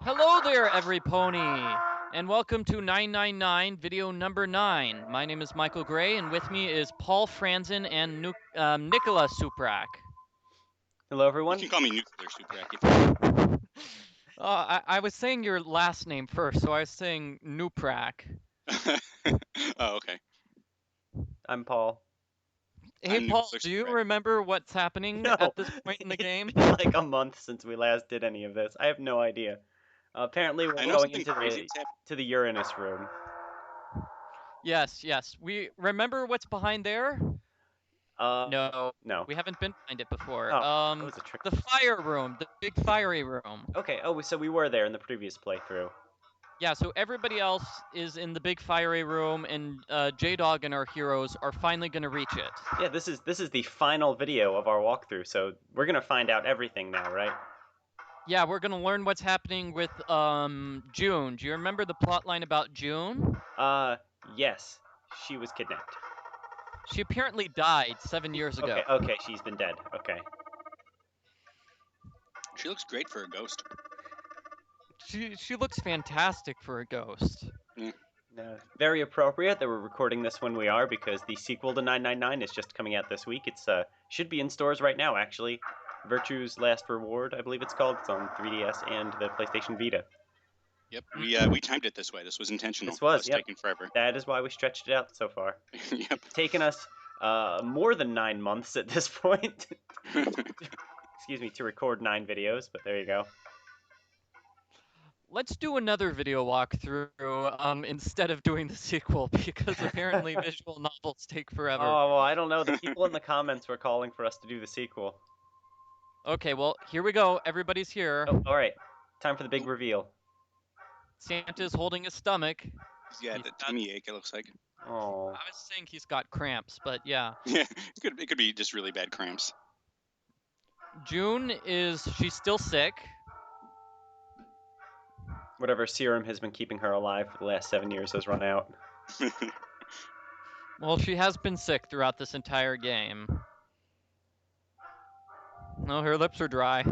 Hello there, every pony, and welcome to 999 video number 9. My name is Michael Gray, and with me is Paul Franzen and Nicola Suprak. Hello, You everyone. can call me Nuclear Suprak if you want. I was saying your last name first, so I was saying Nuprak. Oh, okay. I'm Paul. Hey, I'm Paul, Nuclear do you Suprak. remember what's happening No, at this point in the game? It's been like a month since we last did any of this. I have no idea. Apparently, we're I know going something into crazy is happening. the Uranus room. Yes. We remember what's behind there? No, no. we haven't been behind it before. Oh, that was a trick. The fire room, the big fiery room. Okay. Oh, so we were there in the previous playthrough. Yeah, so everybody else is in the big fiery room, and J-Dog and our heroes are finally gonna reach it. Yeah, this is the final video of our walkthrough, so we're gonna find out everything now, right? Yeah, we're gonna learn what's happening with June. Do you remember the plot line about June? Yes, she was kidnapped. She apparently died 7 years ago. Okay, she's been dead. Okay. She looks great for a ghost. She looks fantastic for a ghost. Very appropriate that we're recording this when we are, because the sequel to 999 is just coming out this week. It's should be in stores right now, actually. Virtue's Last Reward, I believe it's called. It's on 3DS and the PlayStation Vita. Yep, we timed it this way. This was intentional. This was, It's yep. taking forever. That is why we stretched it out so far. Yep. It's taken us more than 9 months at this point. Excuse me, to record 9 videos, but there you go. Let's do another video walkthrough instead of doing the sequel, because apparently visual novels take forever. Oh, well, I don't know. The people in the comments were calling for us to do the sequel. Okay, well, here we go. Everybody's here. Oh, all right. Time for the big reveal. Santa's holding his stomach. He's got the tummy ache, it looks like. Oh. I was saying he's got cramps, but yeah. Yeah, it could be just really bad cramps. June she's still sick. Whatever serum has been keeping her alive for the last 7 years has run out. Well, she has been sick throughout this entire game. No, her lips are dry.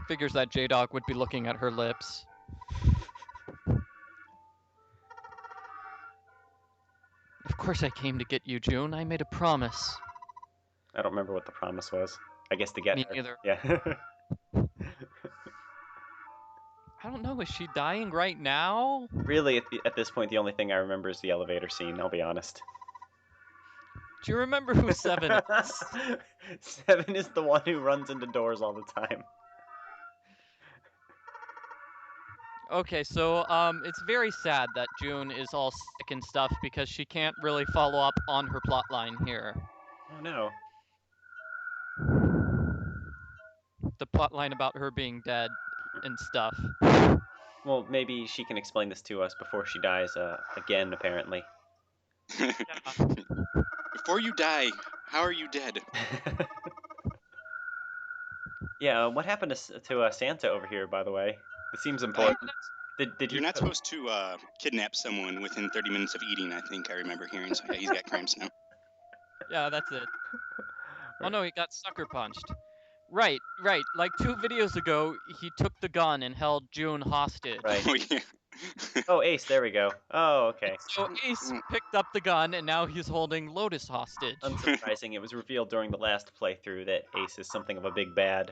Figures that J-Dog would be looking at her lips. Of course I came to get you, June. I made a promise. I don't remember what the promise was. I guess to get Me her. neither. Yeah. I don't know, is she dying right now? Really, at this point, the only thing I remember is the elevator scene, I'll be honest. Do you remember who Seven is? Seven is the one who runs into doors all the time. Okay, so it's very sad that June is all sick and stuff because she can't really follow up on her plotline here. Oh no. The plotline about her being dead and stuff. Well, maybe she can explain this to us before she dies again, apparently. Before you die, how are you dead? Yeah, what happened to Santa over here, by the way? This seems important. Did You're not supposed to kidnap someone within 30 minutes of eating, I think I remember hearing. So yeah, he's got cramps now. Yeah, that's it. Oh no, he got sucker punched. Right. Like 2 videos ago, he took the gun and held June hostage. Right. Oh, yeah. Oh, Ace, there we go. Oh, okay. So Ace picked up the gun and now he's holding Lotus hostage. Unsurprising, it was revealed during the last playthrough that Ace is something of a big bad.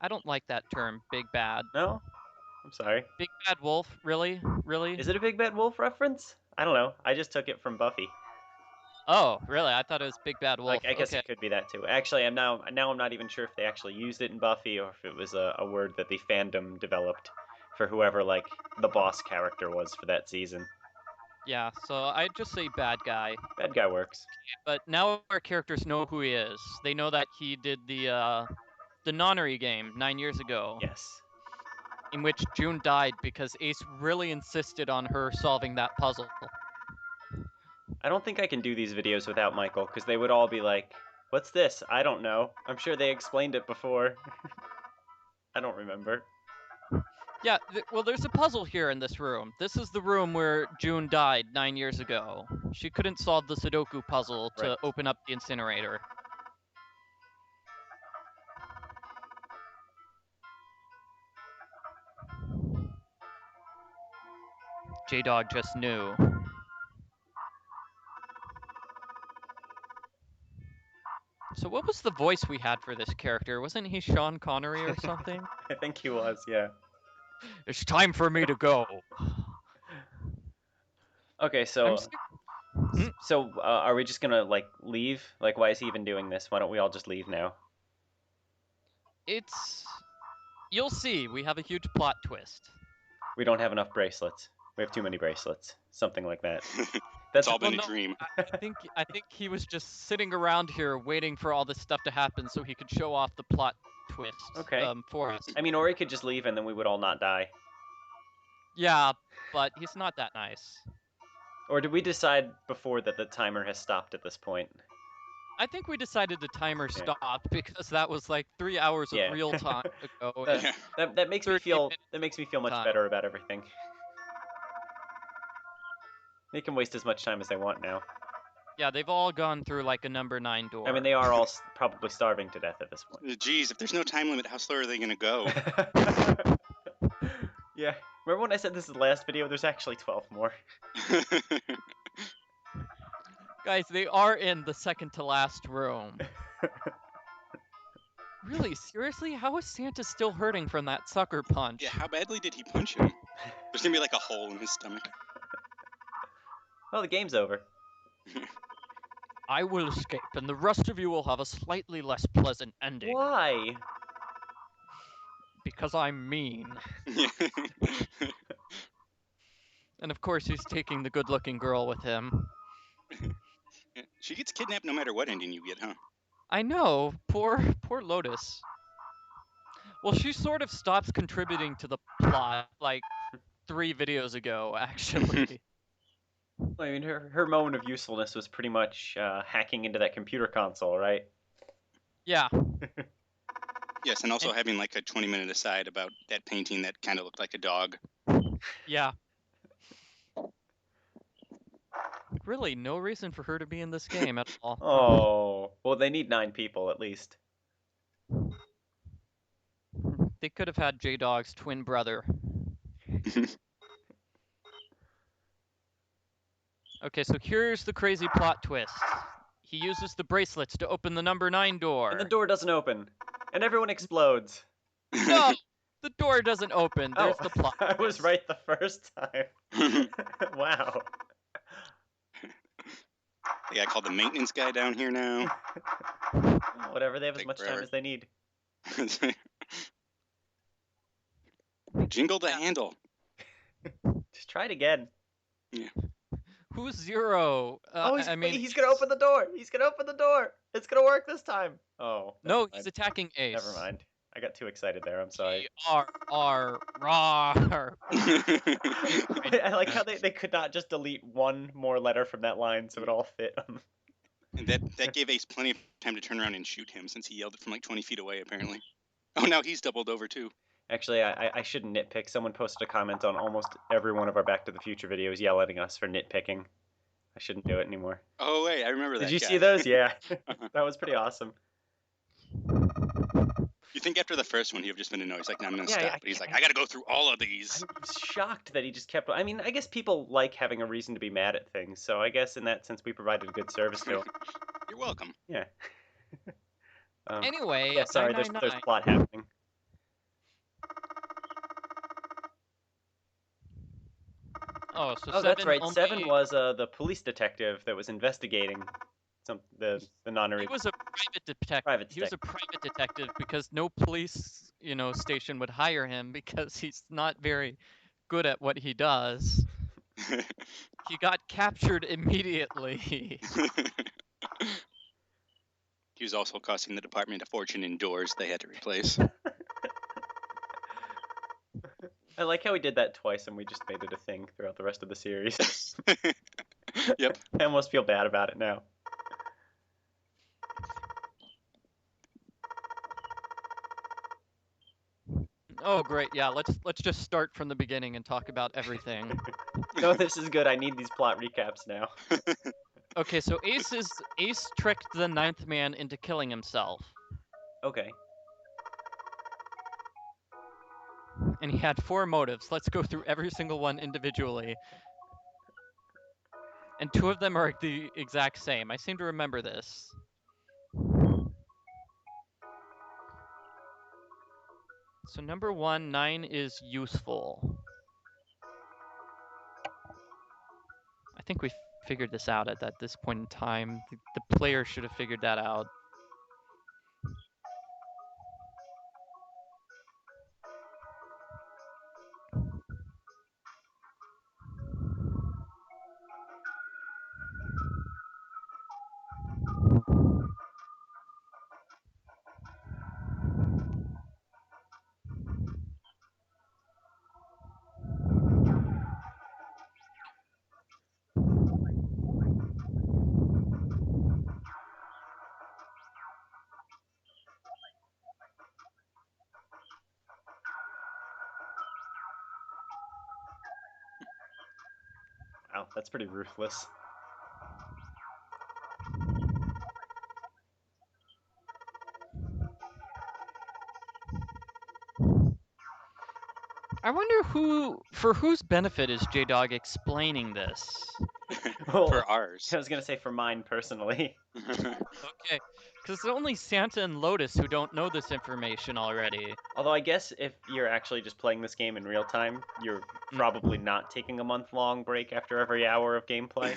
I don't like that term, big bad. No? I'm sorry. Big bad wolf? Really? Really? Is it a Big Bad Wolf reference? I don't know. I just took it from Buffy. Oh, really? I thought it was big bad wolf. Like, I guess okay. it could be that too. Actually, I'm not even sure if they actually used it in Buffy or if it was a word that the fandom developed for whoever like the boss character was for that season. Yeah, so I'd just say bad guy. Bad guy works. But now our characters know who he is. They know that he did the Nonary Game 9 years ago. Yes. In which June died because Ace really insisted on her solving that puzzle. I don't think I can do these videos without Michael, because they would all be like, what's this? I don't know. I'm sure they explained it before. I don't remember. Yeah, well, there's a puzzle here in this room. This is the room where June died 9 years ago. She couldn't solve the Sudoku puzzle to open up the incinerator. J-Dog just knew. So what was the voice we had for this character? Wasn't he Sean Connery or something? I think he was, yeah. It's time for me to go. Okay, so Hmm? are we just gonna like leave? Like, why is he even doing this? Why don't we all just leave now? You'll see. We have a huge plot twist. We don't have enough bracelets. We have too many bracelets. Something like that. It's all Well, been a no, dream. I think he was just sitting around here waiting for all this stuff to happen so he could show off the plot twist Okay. for us. I mean, or he could just leave and then we would all not die. Yeah, but he's not that nice. Or did we decide before that the timer has stopped at this point? I think we decided the timer Yeah. stopped because that was like 3 hours Yeah. of real time ago. That, and that makes me 30 feel minutes much time. better about everything. They can waste as much time as they want now. Yeah, they've all gone through like a number 9 door. I mean, they are all probably starving to death at this point. Geez, if there's no time limit, how slow are they gonna go? Yeah. Remember when I said this is the last video? There's actually 12 more. Guys, they are in the second to last room. Really, seriously? How is Santa still hurting from that sucker punch? Yeah, how badly did he punch him? There's gonna be like a hole in his stomach. Oh, the game's over. I will escape, and the rest of you will have a slightly less pleasant ending. Why? Because I'm mean. And of course, he's taking the good-looking girl with him. She gets kidnapped no matter what ending you get, huh? I know. Poor Lotus. Well, she sort of stops contributing to the plot like 3 videos ago, actually. I mean, her moment of usefulness was pretty much hacking into that computer console, right? Yeah. Yes, and also having like a 20-minute aside about that painting that kind of looked like a dog. Yeah. Really, no reason for her to be in this game at all. Oh, well, they need 9 people at least. They could have had J-Dog's twin brother. Okay, so here's the crazy plot twist. He uses the bracelets to open the number 9 door. And the door doesn't open. And everyone explodes. No! The door doesn't open. There's the plot I was twist. right the first time. Wow. The guy called the maintenance guy down here now. Whatever, they have as Take much time forever. as they need. Jingle the handle. Just try it again. Who's Zero? I mean, he's gonna open the door. He's gonna open the door. It's gonna work this time. Oh. No, he's attacking Ace. Never mind. I got too excited there. I'm sorry. Rawr. I like how they could not just delete one more letter from that line so it all fit. And that gave Ace plenty of time to turn around and shoot him since he yelled it from like 20 feet away, apparently. Oh, now he's doubled over too. Actually, I shouldn't nitpick. Someone posted a comment on almost every one of our Back to the Future videos yelling at us for nitpicking. I shouldn't do it anymore. Oh, wait, I remember that. Did you guy. see those? Yeah. That was pretty awesome. You think after the first one, he'd have just been annoyed. He's like, no, I'm going to Yeah, stop. But he's like, I got to go through all of these. I'm shocked that he just kept. I mean, I guess people like having a reason to be mad at things. So I guess in that sense, we provided a good service to him. You're welcome. Yeah. Anyway, Yeah, sorry, there's 999. plot happening. Oh, so Oh, that's right. only... 7 was the police detective that was investigating the Nonary. He was a private detective. Private He was a private detective because no police, station would hire him because he's not very good at what he does. He got captured immediately. He was also costing the department a fortune in doors they had to replace. I like how we did that twice and we just made it a thing throughout the rest of the series. Yep. I almost feel bad about it now. Oh, great. Yeah, let's just start from the beginning and talk about everything. No, this is good. I need these plot recaps now. Okay, so Ace tricked the 9th man into killing himself. Okay. And he had 4 motives. Let's go through every single one individually. And 2 of them are the exact same. I seem to remember this. So number 1, 9 is useful. I think we figured this out at this point in time. The player should have figured that out. Wow, that's pretty ruthless. I wonder for whose benefit is J-Dog explaining this? Well, For ours. I was gonna say for mine personally. Okay, because it's only Santa and Lotus who don't know this information already. Although I guess if you're actually just playing this game in real time, you're probably not taking a month-long break after every hour of gameplay.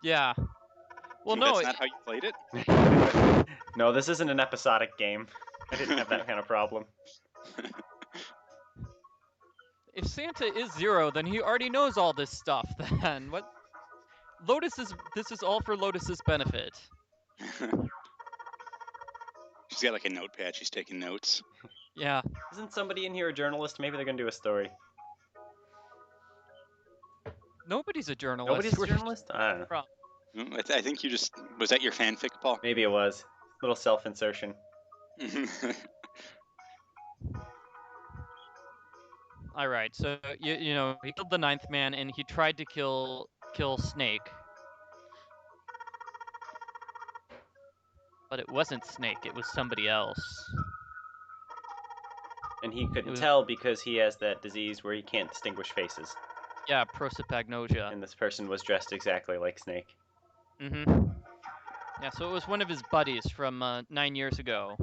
Yeah. Well, That's no. not how you played it? No, this isn't an episodic game. I didn't have that kind of problem. If Santa is 0, then he already knows all this stuff. Then what? This is all for Lotus's benefit. She's got like a notepad. She's taking notes. Yeah. Isn't somebody in here a journalist? Maybe they're gonna do a story. Nobody's a journalist. Nobody's a journalist? I don't know. From. I think you just... Was that your fanfic, Paul? Maybe it was. Little self-insertion. All right. So you know he killed the 9th man and he tried to kill Snake. But it wasn't Snake. It was somebody else. And he couldn't tell because he has that disease where he can't distinguish faces. Yeah, prosopagnosia. And this person was dressed exactly like Snake. Mm-hmm. Yeah, so it was one of his buddies from 9 years ago.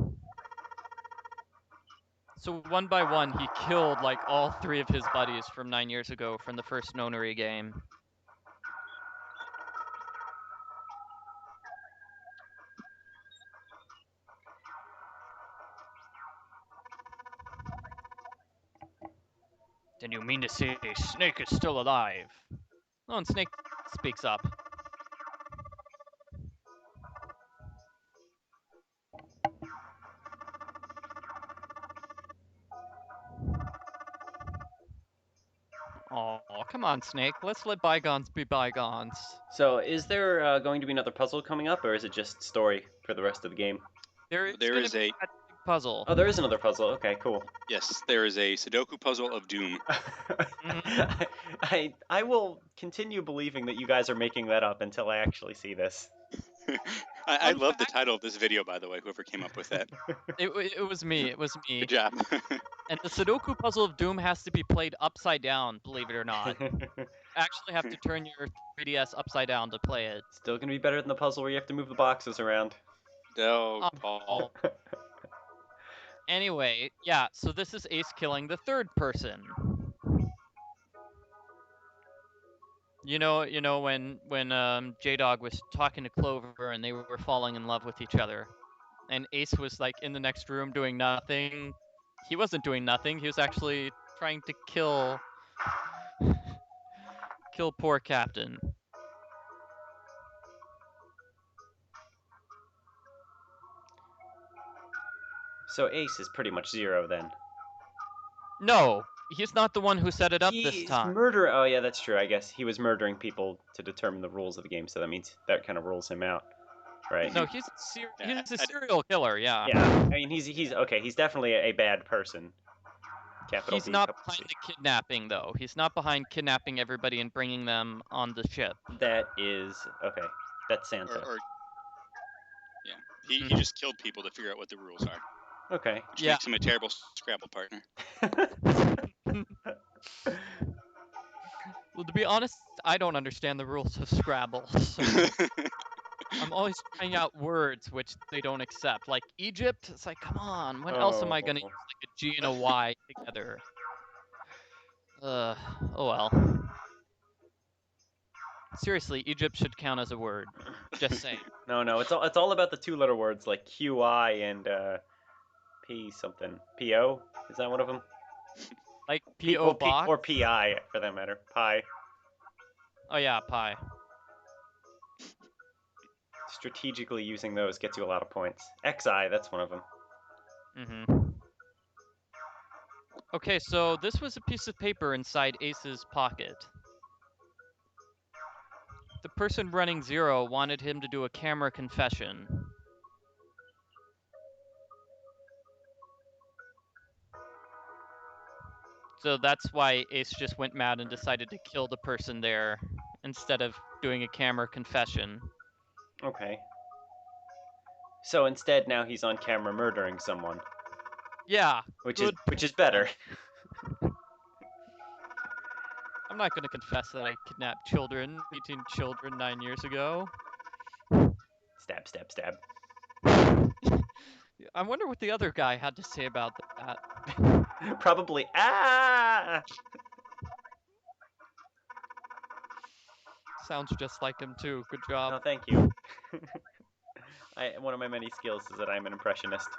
So one by one, he killed like all 3 of his buddies from 9 years ago from the first Nonary game. Then you mean to say Snake is still alive? Oh, and Snake speaks up. Oh, come on, Snake. Let's let bygones be bygones. So, is there going to be another puzzle coming up, or is it just story for the rest of the game? There is a puzzle. Oh, there is another puzzle. Okay, cool. Yes, there is a Sudoku puzzle of doom. I will continue believing that you guys are making that up until I actually see this. I love the title of this video, by the way, whoever came up with that. It was me. It was me. Good job. And the Sudoku puzzle of doom has to be played upside down, believe it or not. Actually have to turn your 3DS upside down to play it. Still gonna be better than the puzzle where you have to move the boxes around. No, Paul. Anyway, yeah, so this is Ace killing the 3rd person. You know when J-Dog was talking to Clover and they were falling in love with each other. And Ace was like in the next room doing nothing. He wasn't doing nothing. He was actually trying to kill poor Captain. So Ace is pretty much 0 then. No, he's not the one who set it up this He's time. Oh yeah, that's true. I guess he was murdering people to determine the rules of the game, so that means that kind of rules him out, right? No, he's a serial killer. Yeah. Yeah, I mean he's okay. He's definitely a bad person. He's not behind the kidnapping, though. He's not behind kidnapping everybody and bringing them on the ship. That is okay. That's Santa. Yeah, he just killed people to figure out what the rules are. Okay. which Yeah. makes him a terrible Scrabble partner. Well, to be honest, I don't understand the rules of Scrabble, so I'm always trying out words which they don't accept. Like Egypt, it's like, come on, when else am I gonna use like a G and a Y together? Oh well. Seriously, Egypt should count as a word. Just saying. No, it's all about the 2-letter words like QI and P something. PO? Is that one of them? Like P P.O. box? or PI for that matter. Pi. Oh yeah, pi. Strategically using those gets you a lot of points. XI, that's one of them. Mm-hmm. Okay, so this was a piece of paper inside Ace's pocket. The person running 0 wanted him to do a camera confession. So that's why Ace just went mad and decided to kill the person there instead of doing a camera confession. Okay. So instead now he's on camera murdering someone. Yeah, Which good is better. I'm not going to confess that I kidnapped children, 18 children 9 years ago. Stab, stab, stab. I wonder what the other guy had to say about that. Probably Sounds just like him too. Good job. Oh, thank you. One of my many skills is that I'm an impressionist.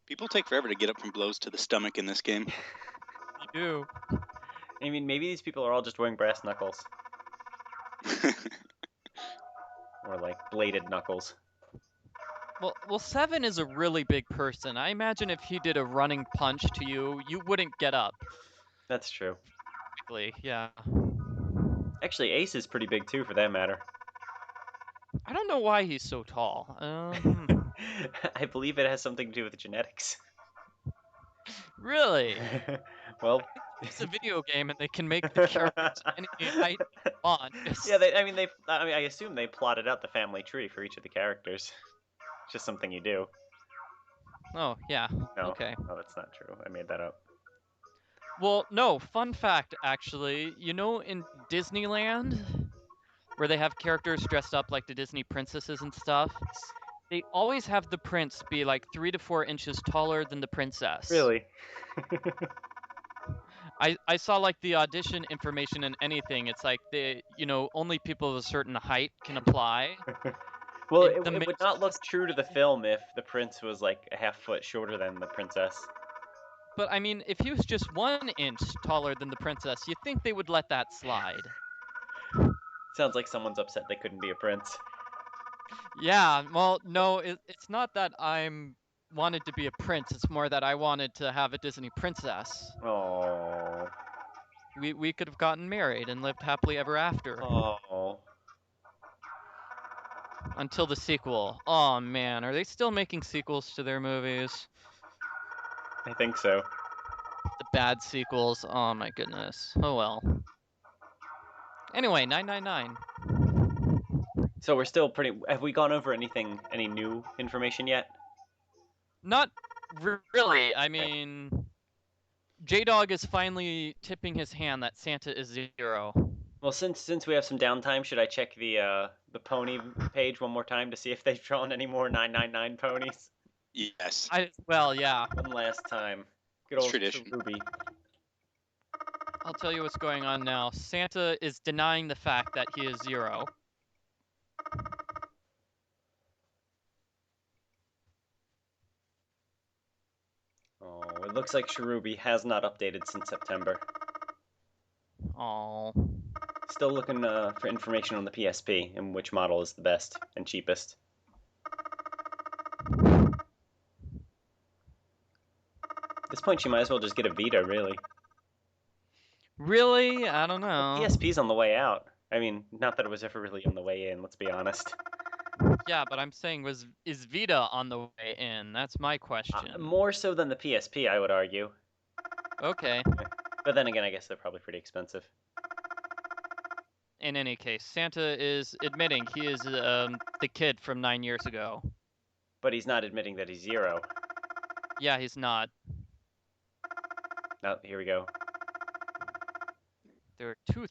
People take forever to get up from blows to the stomach in this game. You do. I mean, maybe these people are all just wearing brass knuckles. Or like bladed knuckles. Well, 7 is a really big person. I imagine if he did a running punch to you, you wouldn't get up. That's true. Quickly, yeah. Actually, Ace is pretty big too, for that matter. I don't know why he's so tall. I believe it has something to do with genetics. Really? Well, It's a video game, and they can make the characters any height they want. yeah, I assume they plotted out the family tree for each of the characters. It's just something you do. Oh, yeah. No, Okay. no, that's not true. I made that up. Well, no, fun fact, actually. You know, in Disneyland, where they have characters dressed up like the Disney princesses and stuff, they always have the prince be like 3 to 4 inches taller than the princess. Really? I saw like the audition information and anything. It's like only people of a certain height can apply. Well, The it would males not look just- true to the film if the prince was like a half foot shorter than the princess. But I mean, if he was just 1 inch taller than the princess, you think they would let that slide? Sounds like someone's upset they couldn't be a prince. Yeah. Well, no, it's not that I'm wanted to be a prince. It's more that I wanted to have a Disney princess. Oh. We could have gotten married and lived happily ever after. Oh. Until the sequel. Oh man, are they still making sequels to their movies? I think so. The bad sequels. Oh my goodness. Oh well. Anyway, 999. So we're still pretty. Have we gone over any new information yet? Not really. I mean, J-Dog is finally tipping his hand that Santa is 0. Well, since we have some downtime, should I check the pony page one more time to see if they've drawn any more 999 ponies? Yes. Well, yeah. One last time. Good It's old tradition. Ruby. I'll tell you what's going on now. Santa is denying the fact that he is 0. Oh, it looks like Cherubi has not updated since September. Oh. Still looking for information on the PSP and which model is the best and cheapest. At this point, she might as well just get a Vita, really. Really? I don't know. PSP's on the way out. I mean, not that it was ever really on the way in, let's be honest. Yeah, but I'm saying is Vita on the way in? That's my question. More so than the PSP, I would argue. Okay. But then again, I guess they're probably pretty expensive. In any case, Santa is admitting he is the kid from 9 years ago. But he's not admitting that he's Zero. Yeah, he's not. Oh, here we go. There's two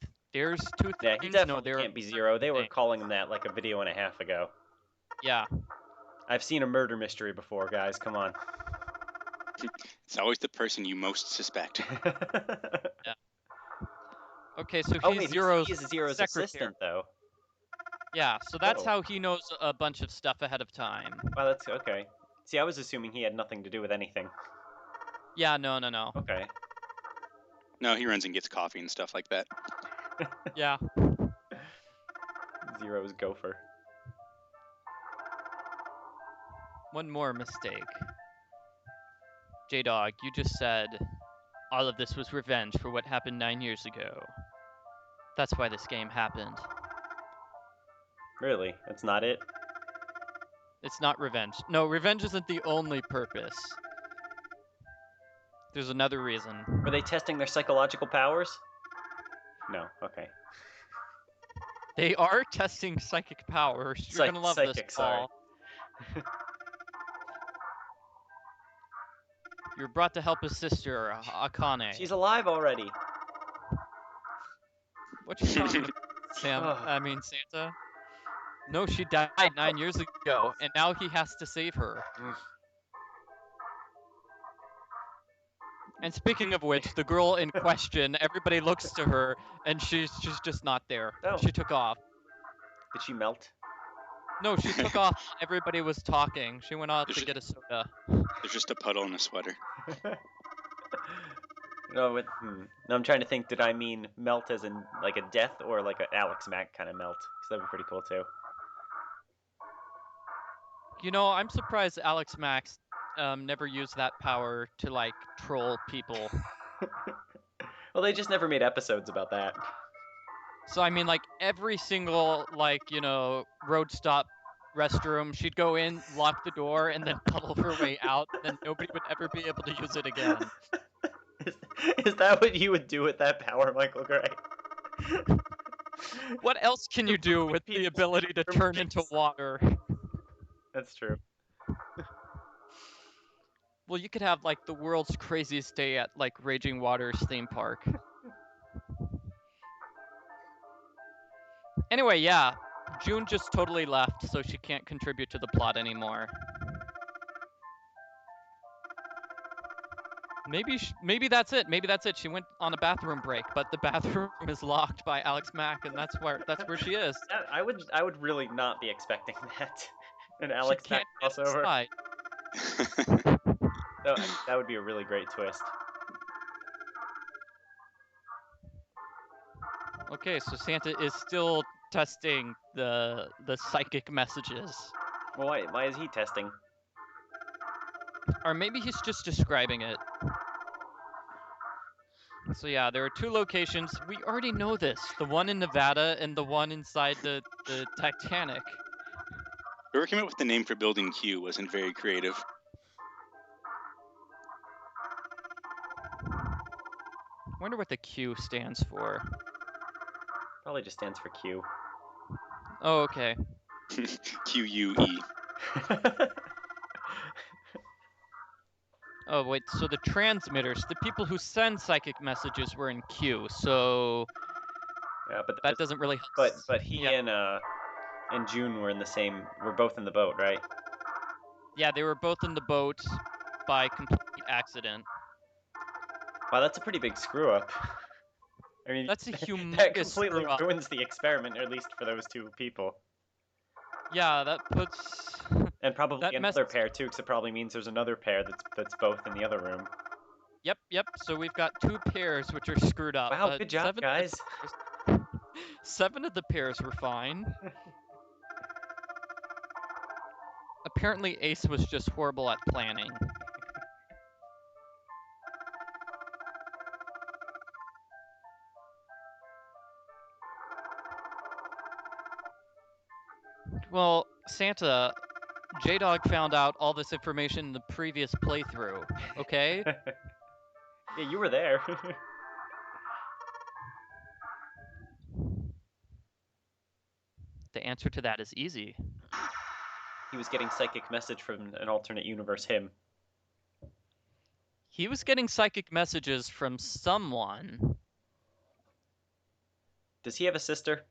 Yeah, he things. No, definitely there are can't be Zero. They were things. calling him that like a video and a half ago. Yeah. I've seen a murder mystery before, guys. Come on. It's always the person you most suspect. Okay, so Oh he's wait, Zero's he is Zero's secretary. assistant though. Yeah, so that's Oh. how he knows a bunch of stuff ahead of time. Wow, that's okay. See, I was assuming he had nothing to do with anything. Yeah, no. Okay. No, he runs and gets coffee and stuff like that. Yeah. Zero's gopher. One more mistake. J-Dog, you just said all of this was revenge for what happened 9 years ago. That's why this game happened. Really? That's not it? It's not revenge. No, revenge isn't the only purpose. There's another reason. Were they testing their psychological powers? No. Okay. They are testing psychic powers. You're gonna love Psychic, this, sorry. Paul. You're brought to help his sister, Akane. She's alive already. What you talking about, Sam? Ugh. I mean, Santa? No, she died 9 years ago, and now he has to save her. And speaking of which, the girl in question, everybody looks to her, and she's just not there. Oh. She took off. Did she melt? No, she took off while everybody was talking. She went out to get a soda. There's just a puddle in a sweater. No, no, I'm trying to think. Did I mean melt as in like a death or like an Alex Mack kind of melt? Because that'd be pretty cool too. You know, I'm surprised Alex Max never used that power to, like, troll people. Well, they just never made episodes about that. So, I mean, like, every single, like, you know, road stop restroom, she'd go in, lock the door, and then puddle her way out, then nobody would ever be able to use it again. Is that what you would do with that power, Michael Gray? What else can you do with the ability to turn into water? That's true. Well, you could have, like, the world's craziest day at, like, Raging Waters theme park. Anyway, yeah, June just totally left, so she can't contribute to the plot anymore. Maybe that's it. Maybe that's it. She went on a bathroom break, but the bathroom is locked by Alex Mack, and that's where she is. I would really not be expecting that. An Alex She Mack can't get crossover. inside. That would be a really great twist. Okay, so Santa is still testing the psychic messages. Well, why is he testing? Or maybe he's just describing it. So yeah, there are two locations. We already know this. The one in Nevada and the one inside the Titanic. Whoever came up with the name for Building Q wasn't very creative. Wonder what the Q stands for. Probably just stands for Q. Oh, okay. QUE. Oh, wait, so the transmitters, the people who send psychic messages were in Q, so Yeah, but that doesn't really help. But he and June were were both in the boat, right? Yeah, they were both in the boat by complete accident. Wow, that's a pretty big screw up. I mean, That's a humongous that completely screw up. ruins the experiment, or at least for those two people. Yeah, that puts... And probably that another pair too, because it probably means there's another pair that's both in the other room. Yep, so we've got two pairs which are screwed up. Wow, good job, guys. 7 of the pairs were fine. Apparently Ace was just horrible at planning. Well, Santa, J-Dog found out all this information in the previous playthrough, okay? Yeah, you were there. The answer to that is easy. He was getting psychic message from an alternate universe him. He was getting psychic messages from someone. Does he have a sister?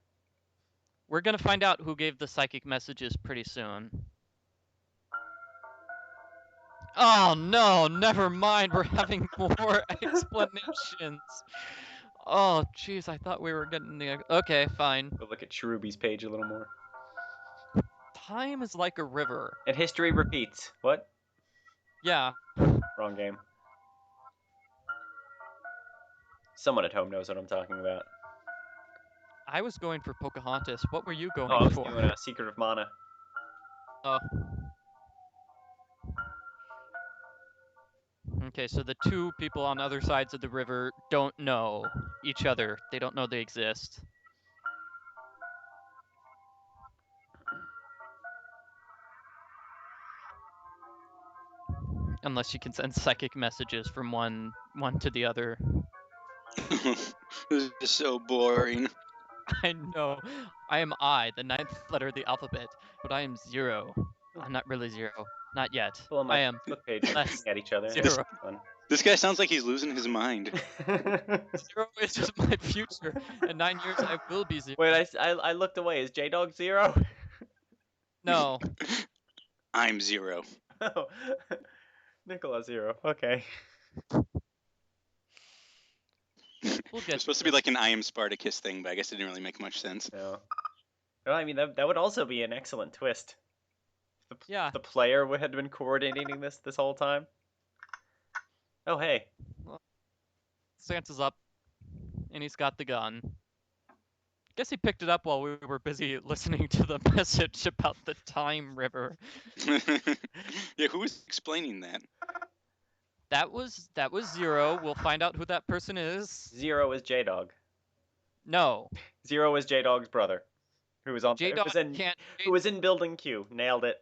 We're gonna find out who gave the psychic messages pretty soon. Oh no, never mind, we're having more explanations. Oh jeez, I thought we were getting the... Okay, fine. Go look at Cherubi's page a little more. Time is like a river. And history repeats. What? Yeah. Wrong game. Someone at home knows what I'm talking about. I was going for Pocahontas. What were you going Oh, I was for? doing Secret of Mana. Oh. Okay, so the two people on other sides of the river don't know each other. They don't know they exist. Unless you can send psychic messages from one to the other. This is so boring. I know. I am I, the 9th letter of the alphabet, but I am 0. I'm not really 0. Not yet. People on my I am Facebook page less looking at each other. 0. Fun. This guy sounds like he's losing his mind. 0 is just my future. In 9 years, I will be 0. Wait, I looked away. Is J-Dog 0? No. I'm 0. Oh. Nicola 0. Okay. We'll It's get supposed to be like an I am Spartacus thing, but I guess it didn't really make much sense. No. Well, I mean, that would also be an excellent twist. Yeah. The player had been coordinating this whole time. Oh, hey. Santa's up, and he's got the gun. Guess he picked it up while we were busy listening to the message about the time river. Yeah, who was explaining that? That was 0. We'll find out who that person is. 0 is J-Dog. No. 0 is J-Dog's brother. Who was on J-Dog can't... who was in building Q. Nailed it.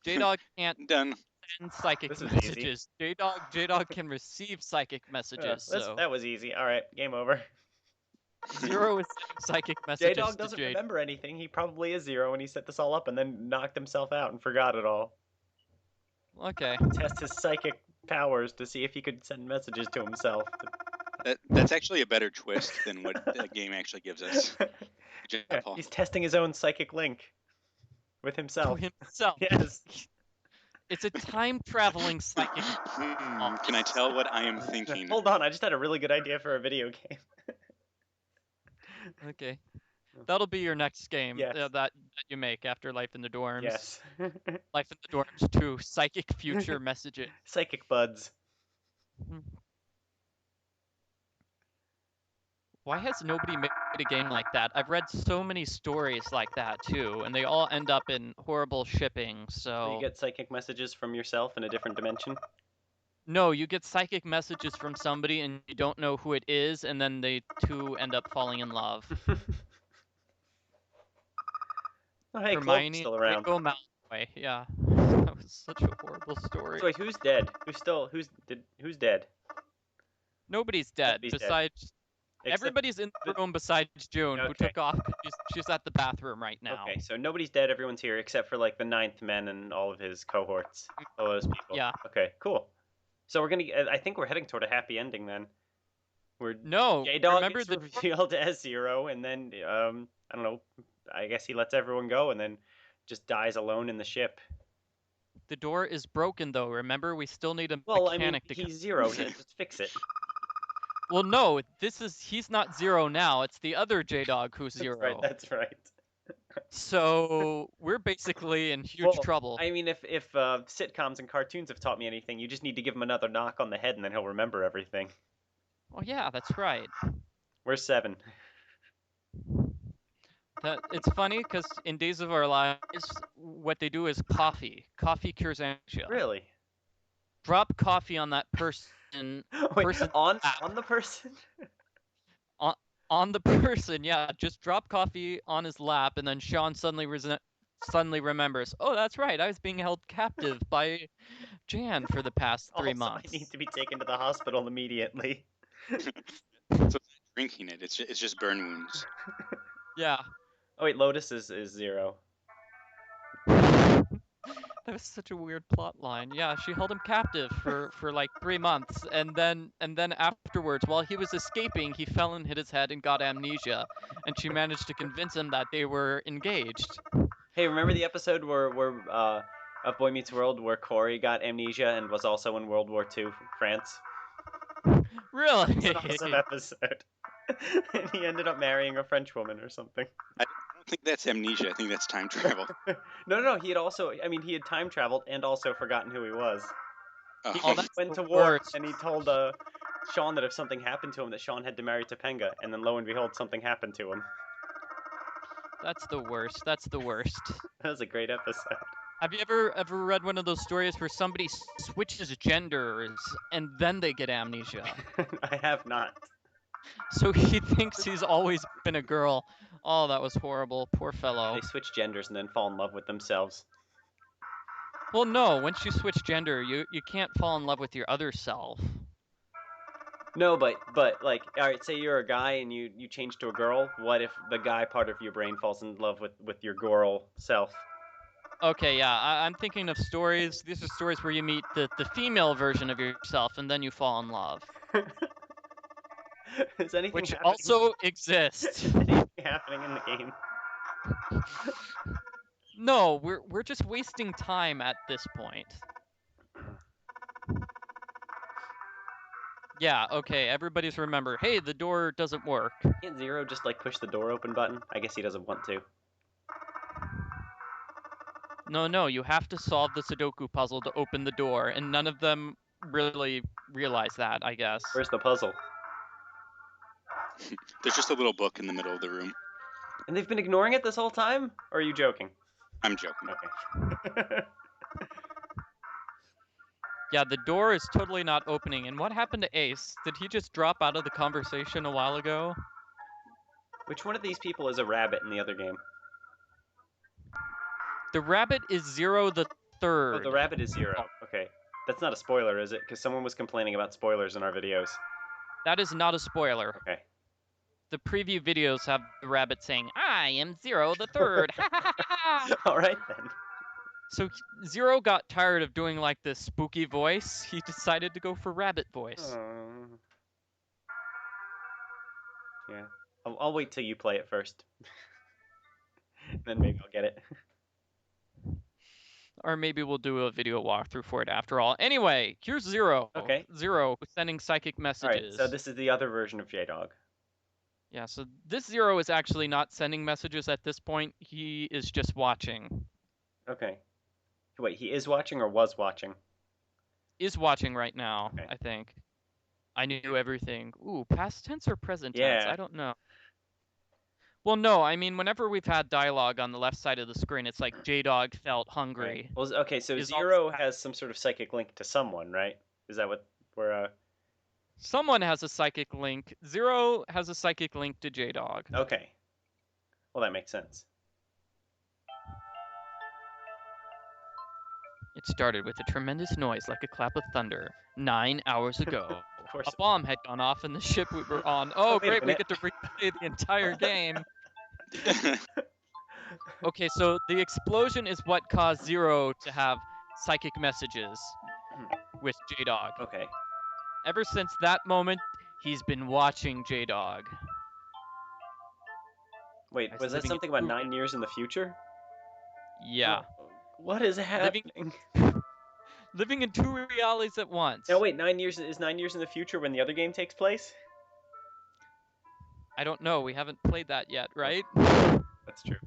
J-Dog can't Done. send psychic This is messages. J-Dog can receive psychic messages, so... That was easy. Alright, game over. 0 is sending psychic messages J-Dog to doesn't J. remember anything. He probably is 0 and he set this all up and then knocked himself out and forgot it all. Okay. Test his psychic powers to see if he could send messages to himself. That's actually a better twist than what the game actually gives us. Good job, Yeah, Paul. he's testing his own psychic link with To himself. himself. Yes. It's a time-traveling psychic... Can I tell what I am thinking? Hold on, I just had a really good idea for a video game. Okay. That'll be your next game Yes. that you make after Life in the Dorms. Yes. Life in the Dorms 2, Psychic Future Messages. Psychic buds. Why has nobody made a game like that? I've read so many stories like that too, and they all end up in horrible shipping, so... You get psychic messages from yourself in a different dimension? No, you get psychic messages from somebody and you don't know who it is, and then they two end up falling in love. Oh, hey, Cloak's Hermione, still around. Draco Malfoy, yeah. That was such a horrible story. So wait, who's dead? Who's dead? Nobody's dead, Nobody's dead. besides... Except- Everybody's in the room besides June, who Okay. took off because she's at the bathroom right now. Okay, so nobody's dead, everyone's here, except for like the 9th men and all of his cohorts. All those people. Yeah. Okay, cool. So we're gonna, I think we're heading toward a happy ending then. We're No, J-Dog remember gets the... revealed as 0, and then, I don't know, I guess he lets everyone go and then just dies alone in the ship. The door is broken, though. Remember, we still need a Well, I mean, mechanic to... he's 0, he just fix it. Well, no, he's not 0 now. It's the other J-Dog who's 0. That's right. So we're basically in huge trouble. I mean, if sitcoms and cartoons have taught me anything, you just need to give him another knock on the head and then he'll remember everything. Oh yeah, that's right. We're 7. It's funny because in Days of Our Lives, what they do is coffee. Coffee cures amnesia. Really? Drop coffee on that person. Wait, person on the person? on the person, yeah. Just drop coffee on his lap, and then Sean suddenly suddenly remembers, oh, that's right, I was being held captive by Jan for the past 3 Also, I months. need to be taken to the hospital immediately. So it's not drinking it. It's just burn wounds. Yeah. Oh wait, Lotus is 0. That was such a weird plot line. Yeah, she held him captive for like 3 months, and then afterwards, while he was escaping, he fell and hit his head and got amnesia, and she managed to convince him that they were engaged. Hey, remember the episode where of Boy Meets World where Corey got amnesia and was also in World War II France? Really? It's an awesome episode. And he ended up marrying a French woman or something. I don't think that's amnesia. I think that's time travel. No, he had time traveled and also forgotten who he was. He Oh, that's went the to war worst. and he told Sean that if something happened to him, that Sean had to marry Topanga, and then lo and behold, something happened to him. That's the worst. That's the worst. That was a great episode. Have you ever read one of those stories where somebody switches genders and then they get amnesia? I have not. So he thinks he's always been a girl. Oh, that was horrible. Poor fellow. They switch genders and then fall in love with themselves. Well, no, once you switch gender, you can't fall in love with your other self. No, but like, all right, say you're a guy and you change to a girl. What if the guy part of your brain falls in love with your girl self? Okay, yeah, I'm thinking of stories. These are stories where you meet the female version of yourself and then you fall in love, Is anything which happening? also exists. Is anything happening in the game? No, we're just wasting time at this point. Yeah, okay, everybody's remember, hey, the door doesn't work. Can't Zero just like push the door open button? I guess he doesn't want to. No, you have to solve the Sudoku puzzle to open the door, and none of them really realize that, I guess. Where's the puzzle? There's just a little book in the middle of the room. And they've been ignoring it this whole time? Or are you joking? I'm joking. Okay. Yeah, the door is totally not opening. And what happened to Ace? Did he just drop out of the conversation a while ago? Which one of these people is a rabbit in the other game? The rabbit is Zero the Third. Oh, the rabbit is Zero. Okay. That's not a spoiler, is it? Because someone was complaining about spoilers in our videos. That is not a spoiler. Okay. The preview videos have the rabbit saying, I am Zero the Third. All right, then. So Zero got tired of doing like this spooky voice. He decided to go for rabbit voice. Yeah. I'll wait till you play it first. Then maybe I'll get it. Or maybe we'll do a video walkthrough for it after all. Anyway, here's Zero. Okay. Zero sending psychic messages. Alright, so this is the other version of J-Dog. Yeah, so this Zero is actually not sending messages at this point. He is just watching. Okay. Wait, he is watching or was watching? Is watching right now, Okay. I think. I knew everything. Ooh, past tense or present tense? Yeah. I don't know. Well, no, I mean, whenever we've had dialogue on the left side of the screen, it's like J-Dog felt hungry. Right. Well, okay, so Is Zero always- has some sort of psychic link to someone, right? Is that what we're, Someone has a psychic link. Zero has a psychic link to J-Dog. Okay. Well, that makes sense. It started with a tremendous noise like a clap of thunder 9 hours ago. Of course. A bomb had gone off in the ship we were on. Oh, wait a great, we minute. get to replay the entire game. Okay, so the explosion is what caused Zero to have psychic messages with J-Dog. Okay. Ever since that moment, he's been watching J-Dog. Wait, As was that living something in about two- 9 years in the future? Yeah. What is happening? Living in two realities at once. No, wait, 9 years is 9 years in the future when the other game takes place? I don't know, we haven't played that yet, right? That's true.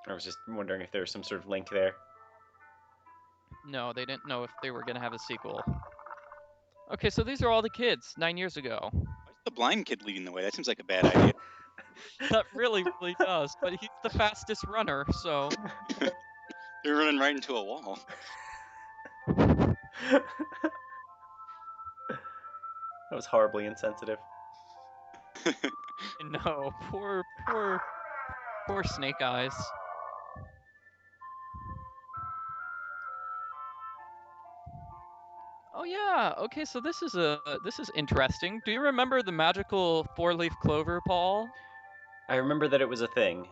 I was just wondering if there was some sort of link there. No, they didn't know if they were gonna have a sequel. Okay, so these are all the kids 9 years ago. Why is the blind kid leading the way? That seems like a bad idea. That really does, but he's the fastest runner, so... They're running right into a wall. That was horribly insensitive. No, poor Poor Snake Eyes. Oh yeah. Okay, so this is interesting. Do you remember the magical four-leaf clover, Paul? I remember that it was a thing,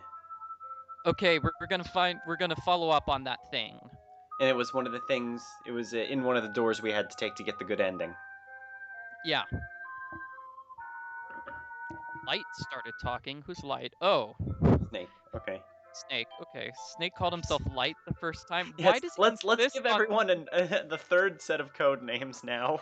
Okay, we're gonna follow up on that thing. and it was one of the things. It was in one of the doors we had to take to get the good ending. Yeah. Light started talking. Who's Light? Oh, Snake. Okay. Snake. Okay, Snake called himself Light the first time. Why Yes. does he Let's insist give on? everyone the third set of code names now.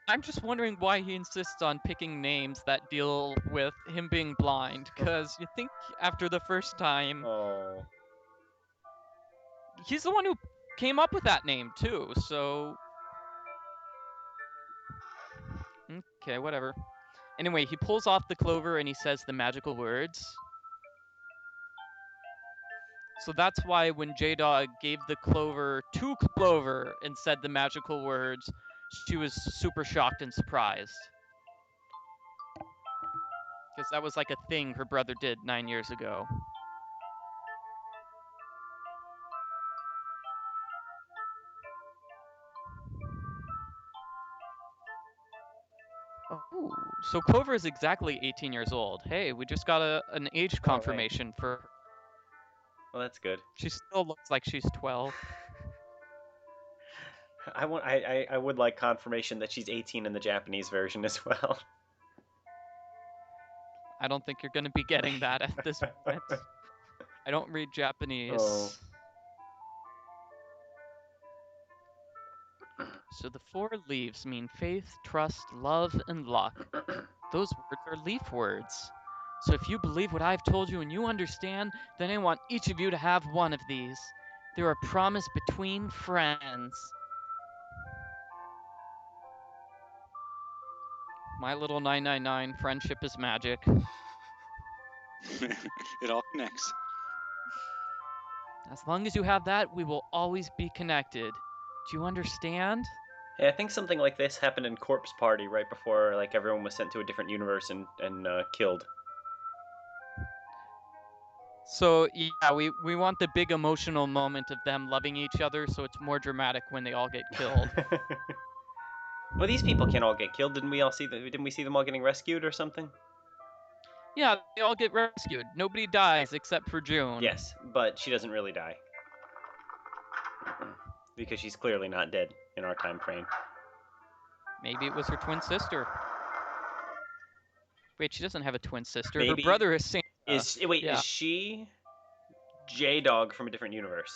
I'm just wondering why he insists on picking names that deal with him being blind. Cause you think after the first time, Oh. he's the one who came up with that name too. So okay, whatever. Anyway, he pulls off the clover and he says the magical words. So that's why when J-Dog gave the clover to Clover and said the magical words, she was super shocked and surprised. Because that was like a thing her brother did 9 years ago. Oh, so Clover is exactly 18 years old. Hey, we just got an age Oh, hey. confirmation for her. Well, that's good. She still looks like she's 12. I would like confirmation that she's 18 in the Japanese version as well. I don't think you're going to be getting that at this moment. I don't read Japanese. Oh. So the 4 leaves mean faith, trust, love, and luck. Those words are leaf words. So if you believe what I've told you and you understand, then I want each of you to have one of these. They're a promise between friends. My little 999, friendship is magic. It all connects. As long as you have that, we will always be connected. Do you understand? Hey, I think something like this happened in Corpse Party right before like everyone was sent to a different universe and killed. So yeah, we want the big emotional moment of them loving each other, so it's more dramatic when they all get killed. Well, these people can't all get killed. Didn't we see them all getting rescued or something? Yeah, they all get rescued. Nobody dies except for June. Yes, but she doesn't really die. Because she's clearly not dead in our time frame. Maybe it was her twin sister. Wait, she doesn't have a twin sister. Maybe. Her brother is Santa. Is she J-Dog from a different universe?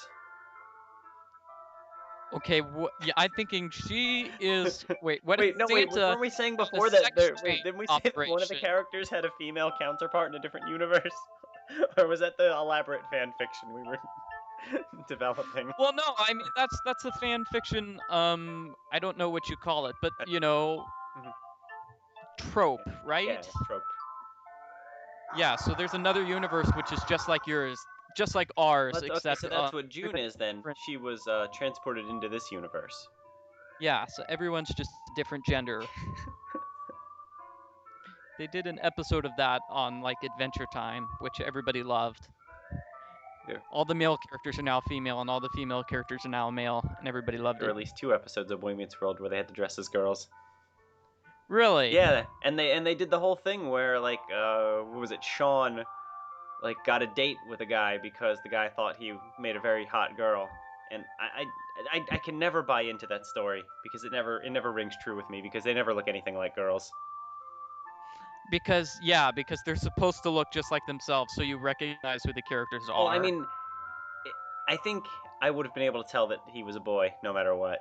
Okay, yeah, I'm thinking she is. Wait, what? Wait, no, wait. Santa Weren't we saying had a before that? sex Wait, change didn't we say that one of the operation? characters had a female counterpart in a different universe? Or was that the elaborate fan fiction we were developing? Well, no, I mean that's a fan fiction. I don't know what you call it, but trope, right? Yeah, trope. Yeah. So there's another universe which is just like yours, just like ours, Okay, except so that's what June is then. She was transported into this universe. Yeah. So everyone's just a different gender. They did an episode of that on like Adventure Time, which everybody loved. Yeah. All the male characters are now female, and all the female characters are now male, and everybody loved There were it. at least 2 episodes of Boy Meets World where they had to dress as girls. Really? Yeah, and they did the whole thing where like what was it? Sean like got a date with a guy because the guy thought he made a very hot girl, and I can never buy into that story because it never rings true with me because they never look anything like girls. Because they're supposed to look just like themselves, so you recognize who the characters are. Well, I mean, I think I would have been able to tell that he was a boy no matter what.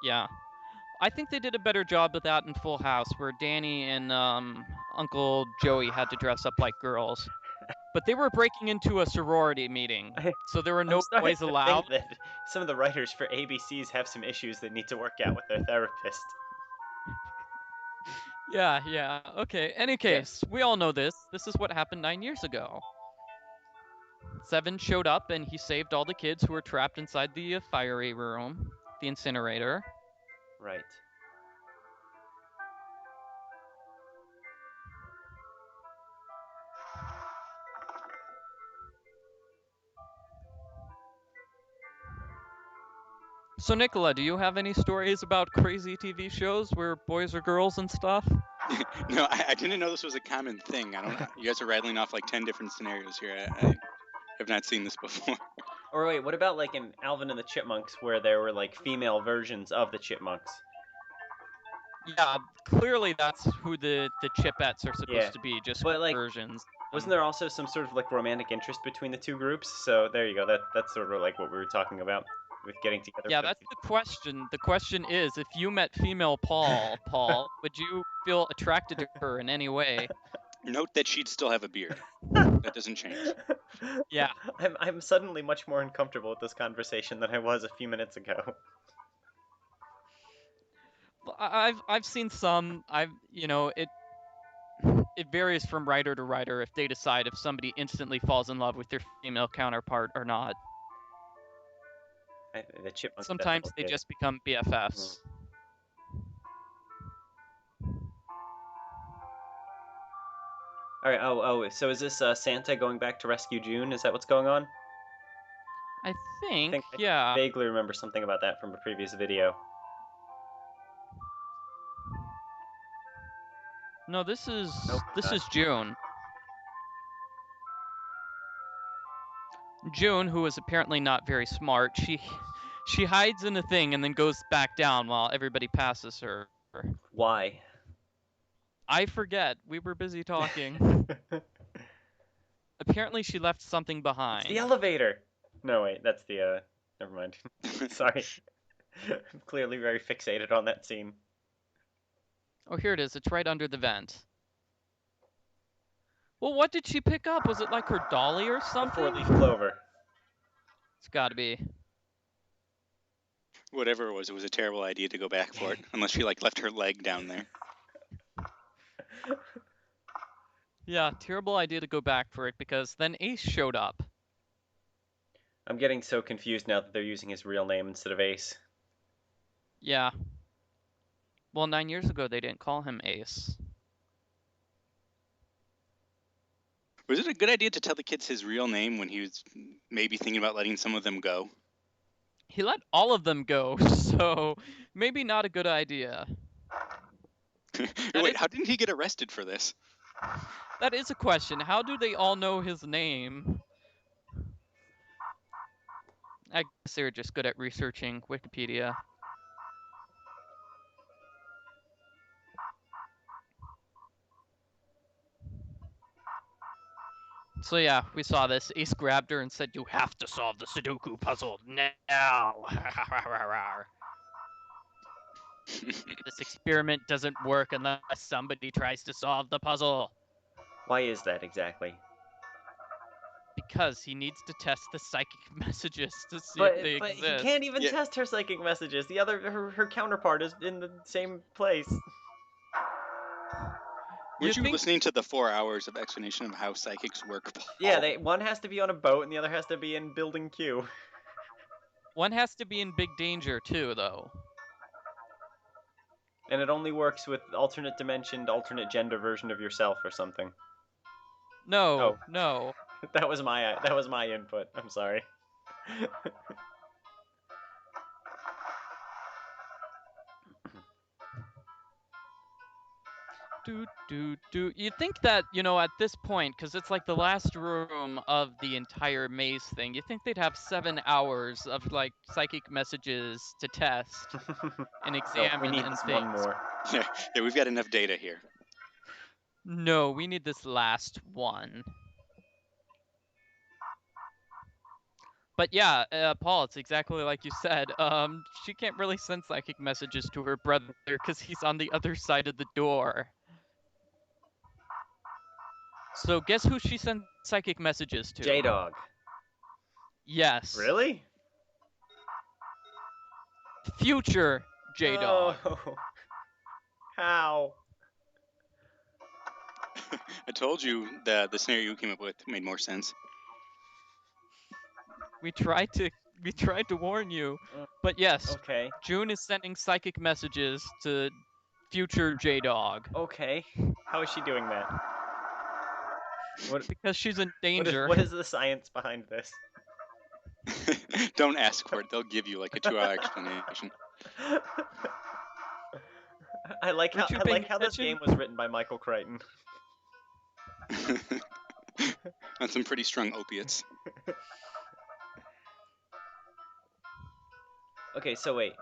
Yeah. I think they did a better job with that in Full House, where Danny and Uncle Joey had to dress up like girls. But they were breaking into a sorority meeting, so there were no I'm starting boys to allowed. think that some of the writers for ABCs have some issues they need to work out with their therapist. Yeah. Okay. Any case, we all know this. This is what happened 9 years ago. Seven showed up and he saved all the kids who were trapped inside the fiery room, the incinerator. Right. So Nicola, do you have any stories about crazy TV shows where boys are girls and stuff? No, I didn't know this was a common thing. I don't. You guys are rattling off like 10 different scenarios here. I have not seen this before. Or wait, what about like in Alvin and the Chipmunks, where there were like female versions of the Chipmunks? Yeah, clearly that's who the Chipettes are supposed Yeah, to be, just but, like, versions. Wasn't there also some sort of like romantic interest between the two groups? So there you go. That's sort of like what we were talking about with getting together. Yeah, for that's the question. The question is, if you met female Paul, would you feel attracted to her in any way? Note that she'd still have a beard. That doesn't change. Yeah. I'm suddenly much more uncomfortable with this conversation than I was a few minutes ago. I've seen some. It varies from writer to writer if they decide if somebody instantly falls in love with their female counterpart or not. The Chipmunks Sometimes definitely they did. just become BFFs. All right. Oh. So is this Santa going back to rescue June? Is that what's going on? I think, I yeah. vaguely remember something about that from a previous video. No, this is Nope, not. June. June, who is apparently not very smart, she hides in a thing and then goes back down while everybody passes her. Why? I forget. We were busy talking. Apparently she left something behind. It's the elevator. No, wait, that's the never mind. Sorry. I'm clearly very fixated on that scene. Oh, here it is. It's right under the vent. Well, what did she pick up? Was it like her dolly or A something? four-leaf clover. It's gotta be. Whatever it was a terrible idea to go back for it, unless she like left her leg down there. Yeah, terrible idea to go back for it because then Ace showed up. I'm getting so confused now that they're using his real name instead of Ace. Yeah. Well, 9 years ago they didn't call him Ace. Was it a good idea to tell the kids his real name when he was maybe thinking about letting some of them go? He let all of them go, so maybe not a good idea. Wait, how didn't he get arrested for this? That is a question. How do they all know his name? I guess they're just good at researching Wikipedia. So yeah, we saw this. Ace grabbed her and said, "You have to solve the Sudoku puzzle now." This experiment doesn't work unless somebody tries to solve the puzzle. Why is that exactly? Because he needs to test the psychic messages to see But if they he exist. can't even Yeah. test her psychic messages. The other her counterpart is in the same place. Weren't you listening to the 4 hours of explanation of how psychics work, Paul? Yeah, one has to be on a boat and the other has to be in building Q. One has to be in big danger too, though. And it only works with alternate dimensioned, alternate gender version of yourself or something. No, Oh. no. That was my input. I'm sorry. You'd think that, at this point, because it's like the last room of the entire maze thing, you'd think they'd have 7 hours of, like, psychic messages to test and examine we need and this things. one more. Yeah, we've got enough data here. No, we need this last one. But yeah, Paul, it's exactly like you said. She can't really send psychic messages to her brother because he's on the other side of the door. So guess who she sent psychic messages to? J-Dog. Yes. Really? Future J-Dog. Oh. How? I told you the scenario you came up with made more sense. We tried to warn you. But yes, Okay. June is sending psychic messages to future J-Dog. Okay. How is she doing that? Because she's in danger. What is the science behind this? Don't ask for it. They'll give you like a 2-hour explanation. I like Weren't you how paying this attention? game was written by Michael Crichton. On some pretty strong opiates. Okay, so wait.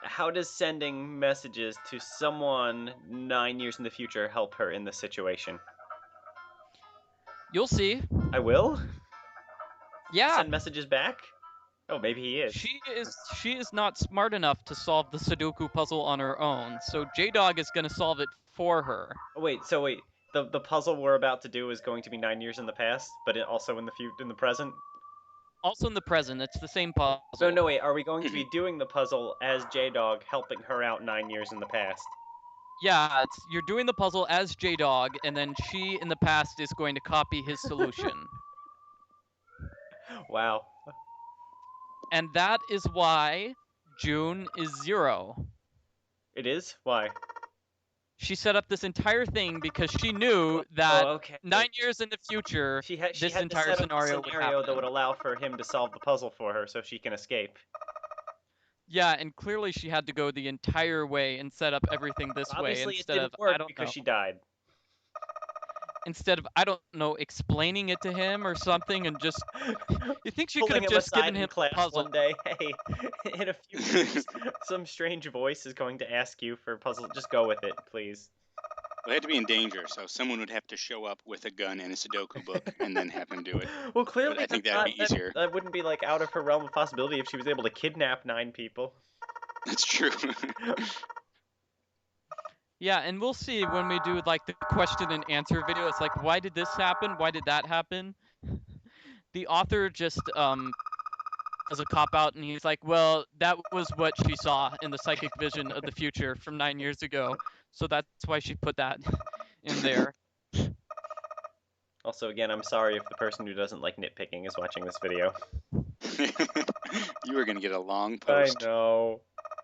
How does sending messages to someone 9 years in the future help her in this situation? You'll see. I will? Yeah. Send messages back? Oh, maybe he is. She is not smart enough to solve the Sudoku puzzle on her own, so J-Dog is going to solve it for her. Oh, wait, the puzzle we're about to do is going to be 9 years in the past, but also in the present? Also in the present, it's the same puzzle. No, wait, are we going to be doing the puzzle as J-Dog, helping her out 9 years in the past? Yeah, you're doing the puzzle as J-Dog, and then she in the past is going to copy his solution. Wow. And that is why June is 0. It is? Why? She set up this entire thing because she knew that okay. 9 years in the future, She this had entire to set up scenario a would scenario happen. that would allow for him to solve the puzzle for her so she can escape. Yeah, and clearly she had to go the entire way and set up everything this Obviously, way it instead didn't of, work I don't because know, she died. explaining it to him or something and just, you think she could Pulling have him just aside given in him the class puzzle? one day. Hey, in a few years, some strange voice is going to ask you for a puzzle. Just go with it, please. Well, they had to be in danger, so someone would have to show up with a gun and a Sudoku book and then have him do it. Well, clearly, But I think that'd be easier. that wouldn't be like out of her realm of possibility if she was able to kidnap 9 people. That's true. Yeah, and we'll see when we do like the question and answer video. It's like, why did this happen? Why did that happen? The author just does a cop out, and he's like, well, that was what she saw in the psychic vision of the future from 9 years ago, so that's why she put that in there. Also, again, I'm sorry if the person who doesn't like nitpicking is watching this video. You are going to get a long post. I know.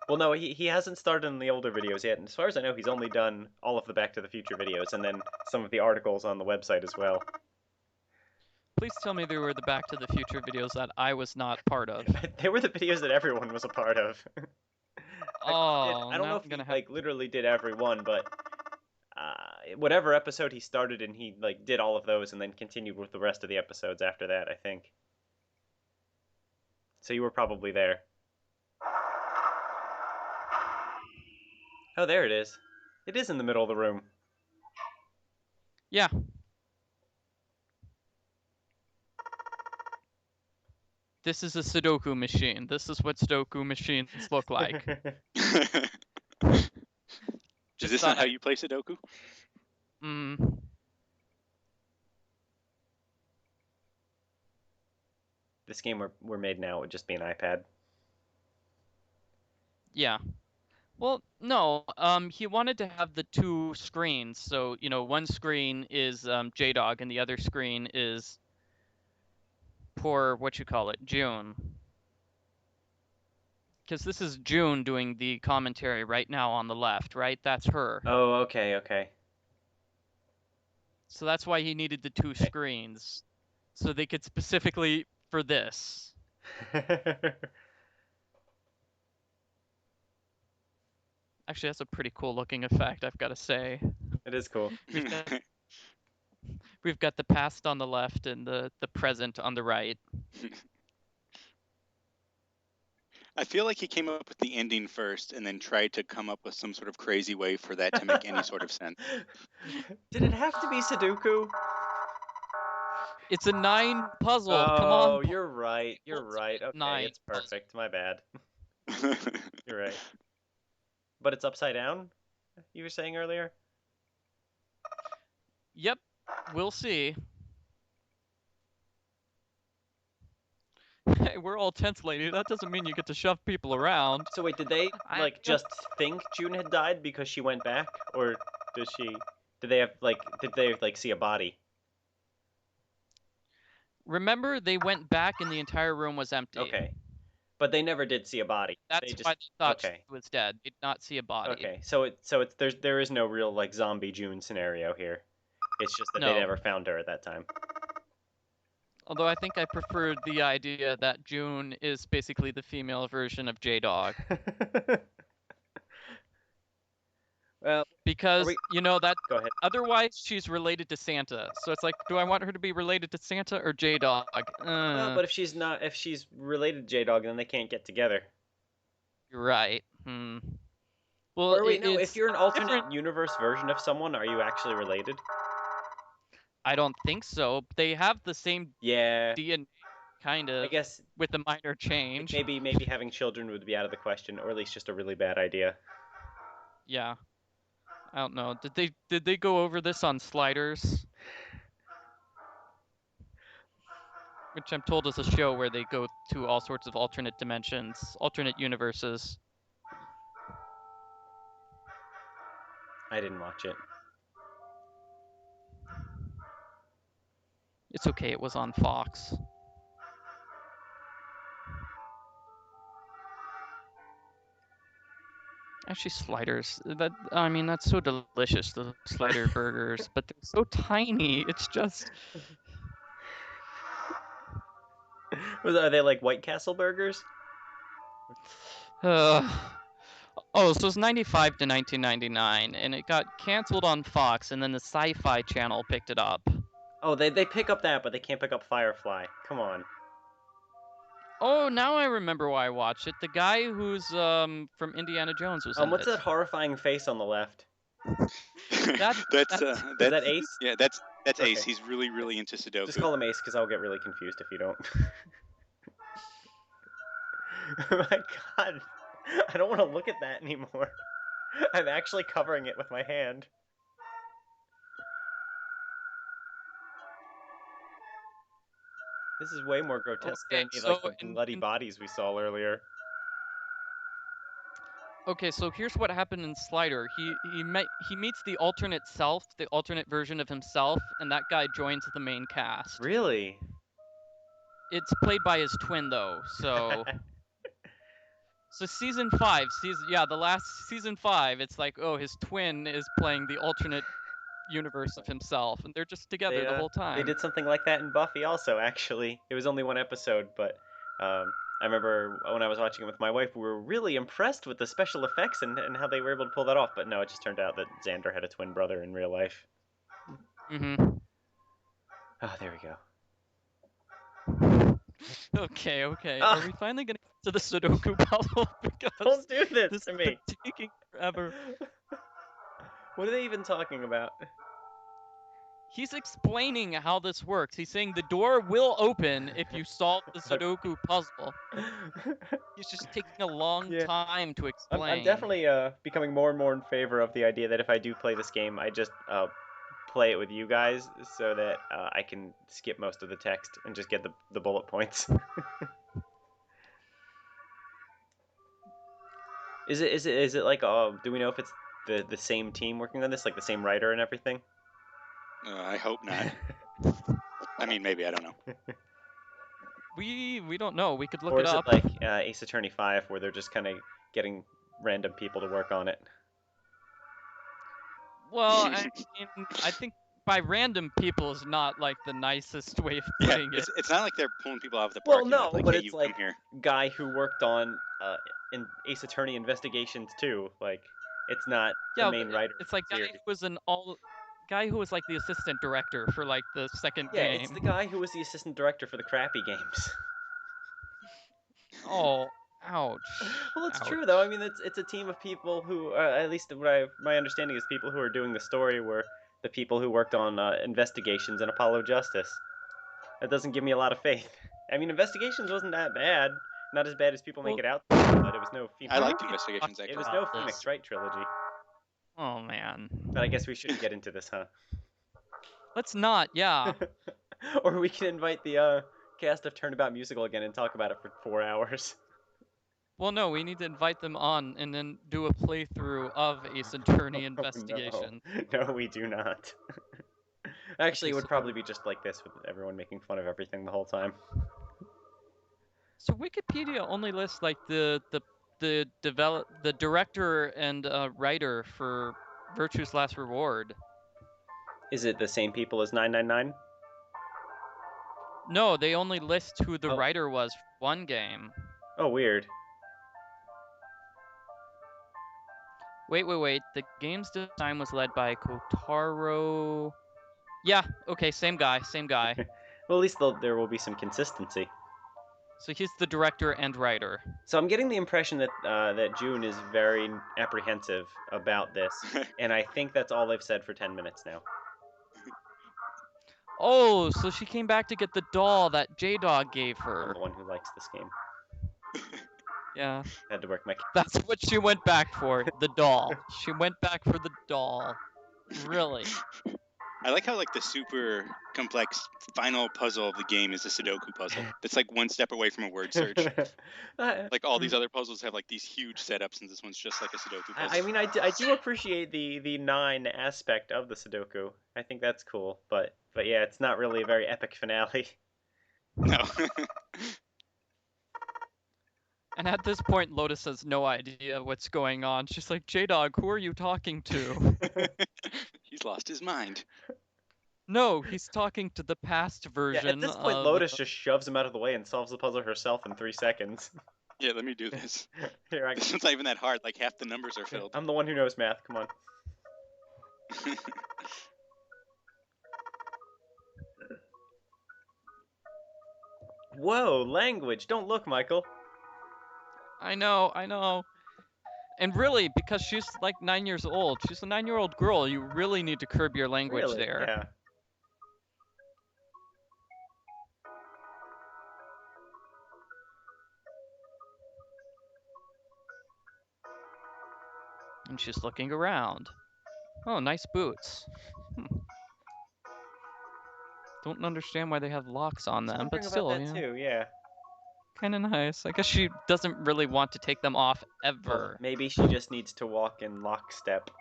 Well, no, he hasn't started in the older videos yet, and as far as I know, he's only done all of the Back to the Future videos, and then some of the articles on the website as well. Please tell me they were the Back to the Future videos that I was not part of. They were the videos that everyone was a part of. Oh, I don't now know I'm if he gonna have. like literally did every one, but whatever episode he started in, he like did all of those, and then continued with the rest of the episodes after that, I think. So you were probably there. Oh, there it is. It is in the middle of the room. Yeah. This is a Sudoku machine. This is what Sudoku machines look like. Is this not how you play Sudoku? This game were made now, it would just be an iPad. Yeah. Well, no. He wanted to have the 2 screens. So, one screen is J-Dog and the other screen is poor, June. Because this is June doing the commentary right now on the left, right? That's her. Oh, okay. So that's why he needed the 2 screens. So they could specifically for this. Actually, that's a pretty cool looking effect, I've got to say. It is cool. We've got the past on the left and the present on the right. I feel like he came up with the ending first and then tried to come up with some sort of crazy way for that to make any sort of sense. Did it have to be Sudoku? It's a 9 puzzle. Oh, Come on. You're right. Okay, 9 it's perfect. My bad. You're right. But it's upside down? You were saying earlier? Yep. We'll see. Hey, we're all tense, lady. That doesn't mean you get to shove people around. So wait, did they just think June had died because she went back, or did they see a body? Remember, they went back and the entire room was empty. Okay, but they never did see a body. That's why they thought she was dead. They did not see a body. Okay, so there is no real like zombie June scenario here. It's just that they never found her at that time. Although I think I preferred the idea that June is basically the female version of J-Dog. Well, Because, we- that go ahead. otherwise she's related to Santa. So it's like, do I want her to be related to Santa or J-Dog? Well, but if she's related to J-Dog, then they can't get together. You're right. Well, Or wait, no, if it's you're an alternate different. universe version of someone, are you actually related? I don't think so. They have the same Yeah, DNA, kind of. I guess with a minor change. maybe having children would be out of the question, or at least just a really bad idea. Yeah. I don't know. Did they go over this on Sliders? Which I'm told is a show where they go to all sorts of alternate dimensions, alternate universes. I didn't watch it. It's okay, it was on Fox. Actually, Sliders. That's so delicious, the Slider burgers, but they're so tiny. It's just. Are they like White Castle burgers? Oh, so it's 95 to 1999, and it got canceled on Fox, and then the Sci-Fi Channel picked it up. Oh, they pick up that, but they can't pick up Firefly. Come on. Oh, now I remember why I watched it. The guy who's from Indiana Jones was in What's it. that horrifying face on the left? That's Is that Ace? Yeah, that's Okay. Ace. He's really into Sudoku. Just call him Ace, because I'll get really confused if you don't. Oh my god. I don't want to look at that anymore. I'm actually covering it with my hand. This is way more grotesque than any like the bloody bodies we saw earlier. Okay, so here's what happened in Slider. He meets the alternate self, the alternate version of himself, and that guy joins the main cast. Really? It's played by his twin though, so so season 5, the last season 5, it's like, oh, his twin is playing the alternate universe of himself, and they're just together the whole time. They did something like that in Buffy also, actually. It was only one episode, but I remember when I was watching it with my wife, we were really impressed with the special effects and how they were able to pull that off. But no, it just turned out that Xander had a twin brother in real life. Mm-hmm. Oh, there we go. Okay. Are we finally gonna get to the Sudoku puzzle? Because don't do this to has me. been taking forever. What are they even talking about? He's explaining how this works. He's saying the door will open if you solve the Sudoku puzzle. He's just taking a long time to explain. I'm definitely becoming more and more in favor of the idea that if I do play this game, I just play it with you guys so that I can skip most of the text and just get the bullet points. Is it like do we know if it's the same team working on this, like the same writer and everything? I hope not. I mean, maybe, I don't know. We don't know. We could look or it up. Or is it like Ace Attorney 5, where they're just kind of getting random people to work on it? Well, I think by random people is not like the nicest way of putting it. It's not like they're pulling people out of the parking lot. Like, but hey, it's you like come here. Guy who worked on in Ace Attorney Investigations too. Like, it's not the main writer. It's like guy who was like the assistant director for like the second game. Yeah, it's the guy who was the assistant director for the crappy games. Oh, ouch. Well, it's true though. I mean, it's a team of people who, at least my understanding is, people who are doing the story were the people who worked on Investigations and Apollo Justice. That doesn't give me a lot of faith. I mean, Investigations wasn't that bad. Not as bad as people make it out, but it was no Phoenix. I liked Investigations, actually. It was no Phoenix Wright trilogy. Oh, man. But I guess we shouldn't get into this, huh? Let's not, yeah. Or we can invite the cast of Turnabout Musical again and talk about it for 4 hours. Well, no, we need to invite them on and then do a playthrough of Ace Attorney Investigation. No, we do not. Actually, it would probably be just like this, with everyone making fun of everything the whole time. So Wikipedia only lists like the director and writer for Virtue's Last Reward. Is it the same people as 999? No, they only list who the Oh. writer was for one game. Oh, weird. Wait. The game's design was led by Kotaro. Yeah, okay, same guy. Well, at least there will be some consistency. So he's the director and writer. So I'm getting the impression that that June is very apprehensive about this, and I think that's all they've said for 10 minutes now. Oh, so she came back to get the doll that J-Dog gave I'm her. the one who likes this game. Yeah, Had to work my. that's what she went back for, the doll. She went back for the doll. Really? I like how like the super complex final puzzle of the game is a Sudoku puzzle. That's like one step away from a word search. Like all these other puzzles have like these huge setups, and this one's just like a Sudoku puzzle. I mean, I do appreciate the 9 aspect of the Sudoku. I think that's cool, but yeah, it's not really a very epic finale. No. And at this point, Lotus has no idea what's going on. She's like, J-Dog, who are you talking to? He's lost his mind. No, he's talking to the past version Yeah, at this point, of... Lotus just shoves him out of the way and solves the puzzle herself in 3 seconds. Yeah, let me do this. Here, This one's not even that hard. Like half the numbers are filled. I'm the one who knows math. Come on. Whoa, language! Don't look, Michael. I know. And really, because she's like 9 years old, she's a 9-year-old girl, you really need to curb your language Really? there. Yeah. And she's looking around. Oh, nice boots. Don't understand why they have locks on I was them, but wondering still, about that too. Yeah. kind of nice. I guess she doesn't really want to take them off Well, ever. maybe she just needs to walk in lockstep.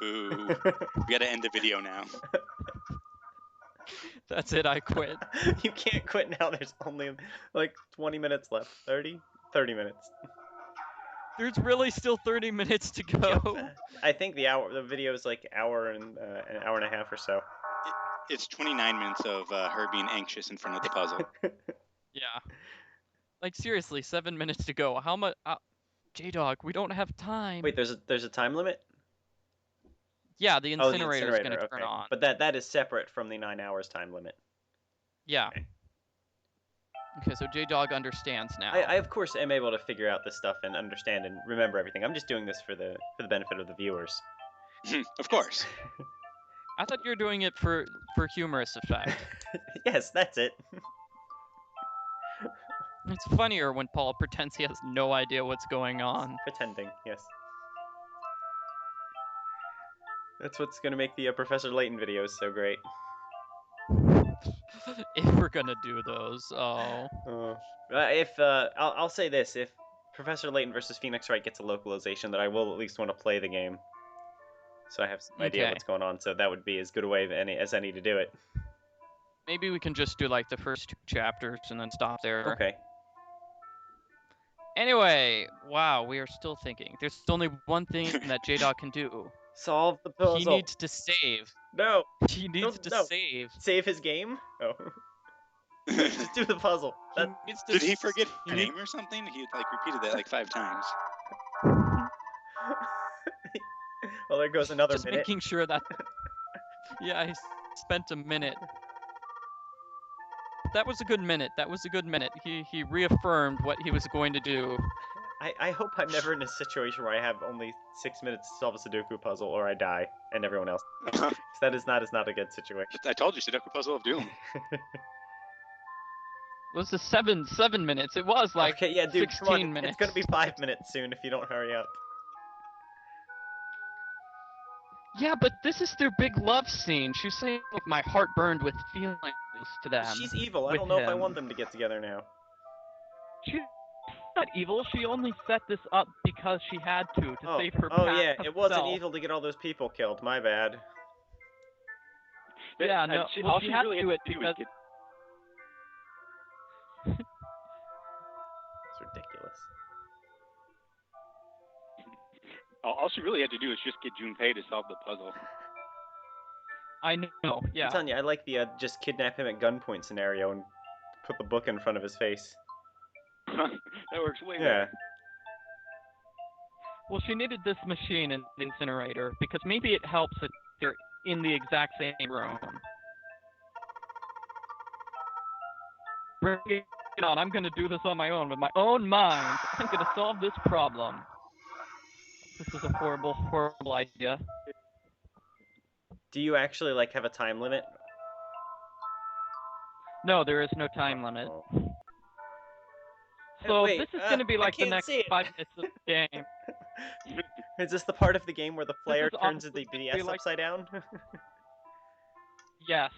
Boo. We gotta end the video now. That's it, I quit. You can't quit now. There's only like 20 minutes left. 30? 30 minutes. There's really still 30 minutes to go. I think the video is like hour and an hour and a half or so. It's 29 minutes of her being anxious in front of the puzzle. Yeah. Like seriously, 7 minutes to go. How much? J-Dog, we don't have time. Wait, there's a time limit? Yeah, the Oh, the incinerator is gonna incinerator. turn Okay. on. But that is separate from the 9 hours time limit. Yeah. Okay, so J-Dog understands now. I of course am able to figure out this stuff and understand and remember everything. I'm just doing this for the benefit of the viewers. Of course. I thought you were doing it for humorous effect. Yes, that's it. It's funnier when Paul pretends he has no idea what's going on. Pretending, yes. That's what's gonna make the Professor Layton videos so great. If we're gonna do those, oh. I'll say this: if Professor Layton versus Phoenix Wright gets a localization, that I will at least want to play the game, so I have some idea Okay. what's going on. So that would be as good a way as any to do it. Maybe we can just do like the first 2 chapters and then stop there. Okay. Anyway, wow, we are still thinking. There's only one thing that J-Dog can do. Solve the puzzle. He needs to save. No. He needs to No. save. Save his game? Oh. Just do the puzzle. He needs to Did he forget he her needs- name or something? He like repeated that like 5 times. Well, there goes another Just minute. making sure that... Yeah, he spent a minute. That was a good minute. He reaffirmed what he was going to do. I hope I'm never in a situation where I have only 6 minutes to solve a Sudoku puzzle, or I die, and everyone else. 'Cause that is not a good situation. I told you, Sudoku Puzzle of Doom. It was the 7 minutes. It was like Okay, yeah, dude, 16 come on. minutes. It's gonna be 5 minutes soon if you don't hurry up. Yeah, but this is their big love scene. She's saying like my heart burned with feelings to them. She's evil. I with don't know if I him. want them to get together now. She's not evil. She only set this up because she had to save her Oh past yeah, it wasn't self. evil to get all those people killed. My bad. Yeah, no. She Well, she had really to do it had to because get- It's ridiculous. All she really had to do is just get Junpei to solve the puzzle. I know, I'm yeah. telling you, I like the just kidnap him at gunpoint scenario and put the book in front of his face. That works way Yeah. better. Well, she needed this machine in the incinerator because maybe it helps if they're in the exact same room. Bring it on. I'm going to do this on my own with my own mind. I'm going to solve this problem. This is a horrible, horrible idea. Do you actually like have a time limit? No, there is no time limit. Oh. So Wait, this is going to be I like the can't next see it. 5 minutes of the game. Is this the part of the game where the player is turns the honestly gonna DS be like- upside down? Yes.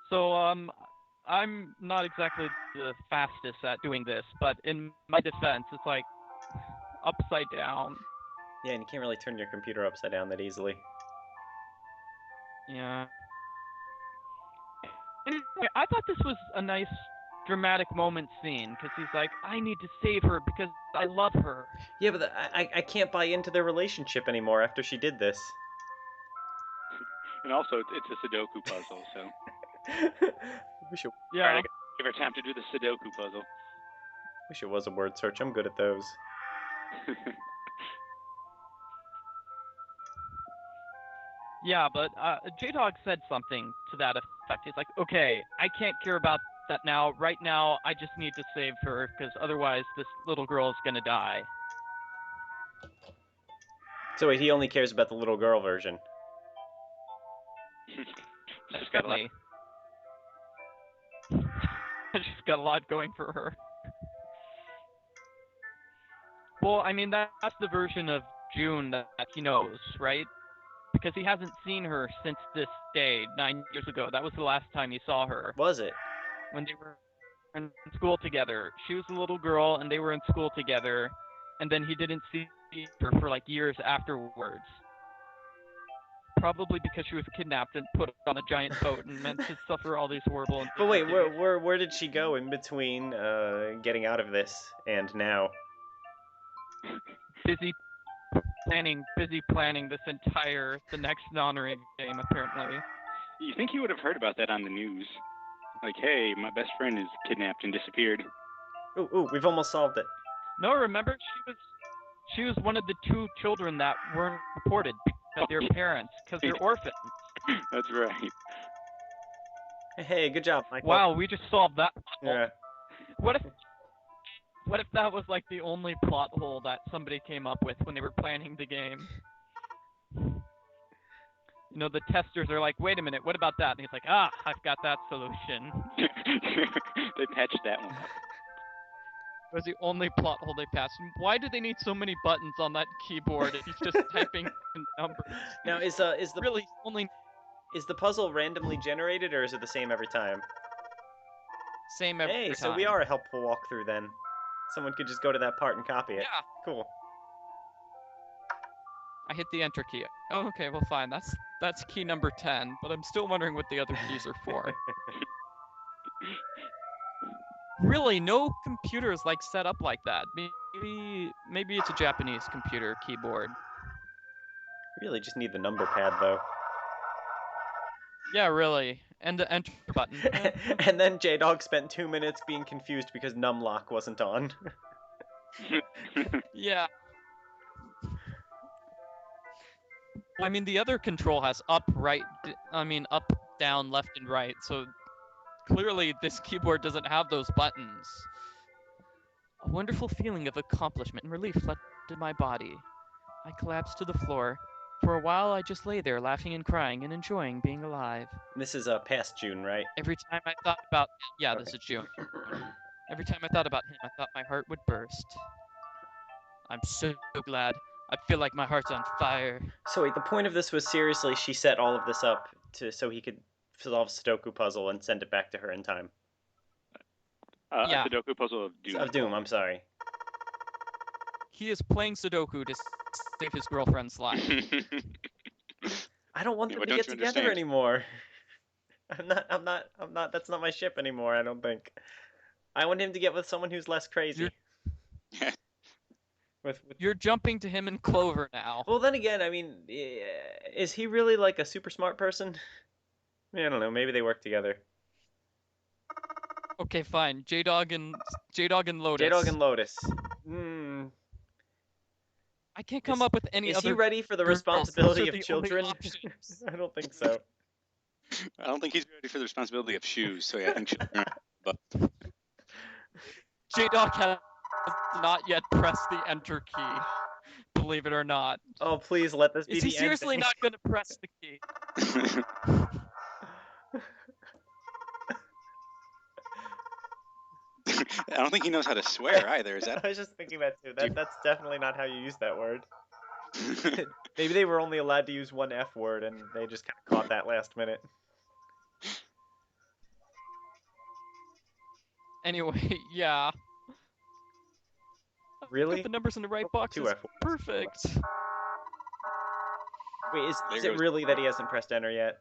So I'm not exactly the fastest at doing this, but in my defense, it's like upside down. Yeah, and you can't really turn your computer upside down that easily. Yeah. Anyway, I thought this was a nice dramatic moment scene because he's like, I need to save her because I love her. Yeah, but I can't buy into their relationship anymore after she did this. And also, it's a Sudoku puzzle, so wish it, Yeah. give her time to do the Sudoku puzzle. wish it was a word search. I'm good at those. Yeah, but J-Dog said something to that effect. He's like, okay, I can't care about that now. Right now, I just need to save her because otherwise this little girl is going to die. So wait, he only cares about the little girl version. She's got a lot. She's got a lot going for her. Well, I mean, that's the version of June that he knows, right? Because he hasn't seen her since this day 9 years ago. That was the last time he saw her. Was it? When they were in school together. She was a little girl, and they were in school together. And then he didn't see her for like years afterwards. Probably because she was kidnapped and put on a giant boat and meant to suffer all these horrible. But wait, where did she go in between getting out of this and now? Busy planning the next Nonary game, apparently. You think he would have heard about that on the news? Like, hey, my best friend is kidnapped and disappeared. Ooh, we've almost solved it. No, remember she was one of the 2 children that weren't reported because their parents, because they're orphans. That's right. Hey, good job, Michael. Wow, we just solved that puzzle. Yeah. What if that was like the only plot hole that somebody came up with when they were planning the game? You know, the testers are like, wait a minute, what about that? And he's like, I've got that solution. They patched that one up. It was the only plot hole they passed. Why do they need so many buttons on that keyboard if he's just typing numbers? Now is the puzzle randomly generated or is it the same every time? Same every time. Hey, so we are a helpful walkthrough then. Someone could just go to that part and copy it. Yeah. Cool. I hit the enter key. Oh, okay, well fine. That's key number 10, but I'm still wondering what the other keys are for. Really, no computer is like set up like that. Maybe it's a Japanese computer keyboard. Really just need the number pad though. Yeah, really. And the enter button. And then J-Dog spent 2 minutes being confused because numlock wasn't on. Yeah. I mean, the other control has up, down, left, and right, so clearly this keyboard doesn't have those buttons. A wonderful feeling of accomplishment and relief flooded my body. I collapsed to the floor. For a while, I just lay there, laughing and crying and enjoying being alive. This is past June, right? Every time I thought about... Yeah, this is June. Every time I thought about him, I thought my heart would burst. I'm so glad. I feel like my heart's on fire. So wait, the point of this was seriously she set all of this up so he could solve Sudoku puzzle and send it back to her in time. Yeah. A Sudoku puzzle of Doom. Of Doom, I'm sorry. He is playing Sudoku to save his girlfriend's life. I don't want them to get together anymore. I'm not, that's not my ship anymore, I don't think. I want him to get with someone who's less crazy. You're jumping to him and Clover now. Well, then again, I mean, is he really like a super smart person? I don't know. Maybe they work together. Okay, fine. J-Dog and Lotus. J-Dog and Lotus. Hmm. I can't come up with any Is other he ready for the girls. responsibility Those are of the children? only options. I don't think so. I don't think he's ready for the responsibility of shoes, so yeah, I think children are but J-Dog has not yet pressed the enter key. Believe it or not. Oh, please let this be Is he the seriously ending. not going to press the key? I don't think he knows how to swear either. Is that? I was just thinking that too. That's definitely not how you use that word. Maybe they were only allowed to use one F word, and they just kind of caught that last minute. Anyway, yeah. Really? Got the numbers in the right Oh, boxes. two F words. Perfect. Wait, is it really that he hasn't pressed enter yet?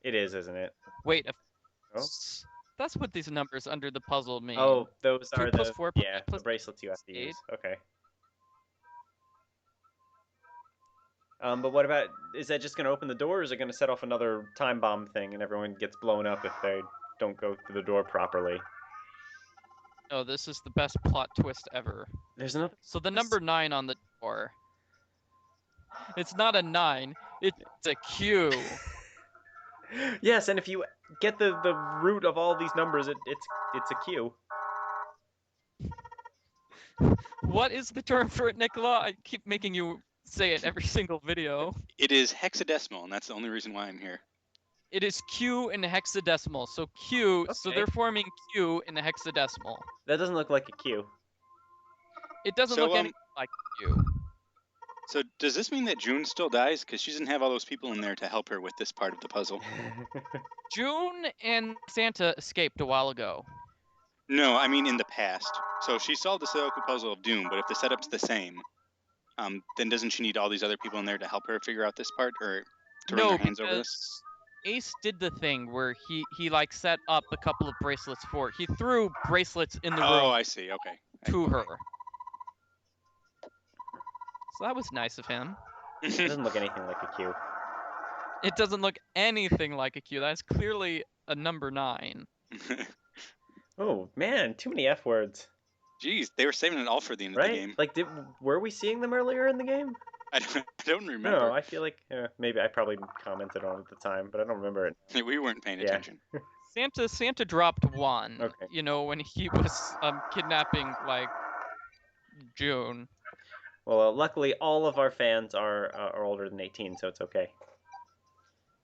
It is, isn't it? Wait, Oh, that's what these numbers under the puzzle mean. oh, those 2 are plus the 4 yeah plus the bracelets you have to 8. use. Okay. But what about, is that just going to open the door, or is it going to set off another time bomb thing and everyone gets blown up if they don't go through the door properly? Oh, this is the best plot twist ever. There's another. So the number 9 on the door. It's not a 9, it's a Q. Yes, and if you get the root of all these numbers, it's a Q. What is the term for it, Nicola? I keep making you say it every single video. It is hexadecimal, and that's the only reason why I'm here. It is Q in hexadecimal. So Q, so Okay. they're forming Q in the hexadecimal. That doesn't look like a Q. It doesn't So, look anything like Q. So does this mean that June still dies? Because she doesn't have all those people in there to help her with this part of the puzzle. June and Santa escaped a while ago. No, I mean in the past. So she solved the Sudoku puzzle of Doom, but if the setup's the same, then doesn't she need all these other people in there to help her figure out this part, or to run No, their hands over this? because Ace did the thing where he like set up a couple of bracelets for. He threw bracelets in the room Oh, I see. Okay. to her. So that was nice of him. It doesn't look anything like a Q. It doesn't look anything like a Q. That's clearly a number 9. Oh man, too many F words. Jeez, they were saving it all for the end of Right? the game. Like, were we seeing them earlier in the game? I don't remember. No, I feel like maybe I probably commented on it at the time, but I don't remember it. We weren't paying Yeah. attention. Santa dropped 1. Okay. You know, when he was kidnapping like June. Well, luckily all of our fans are older than 18, so it's okay.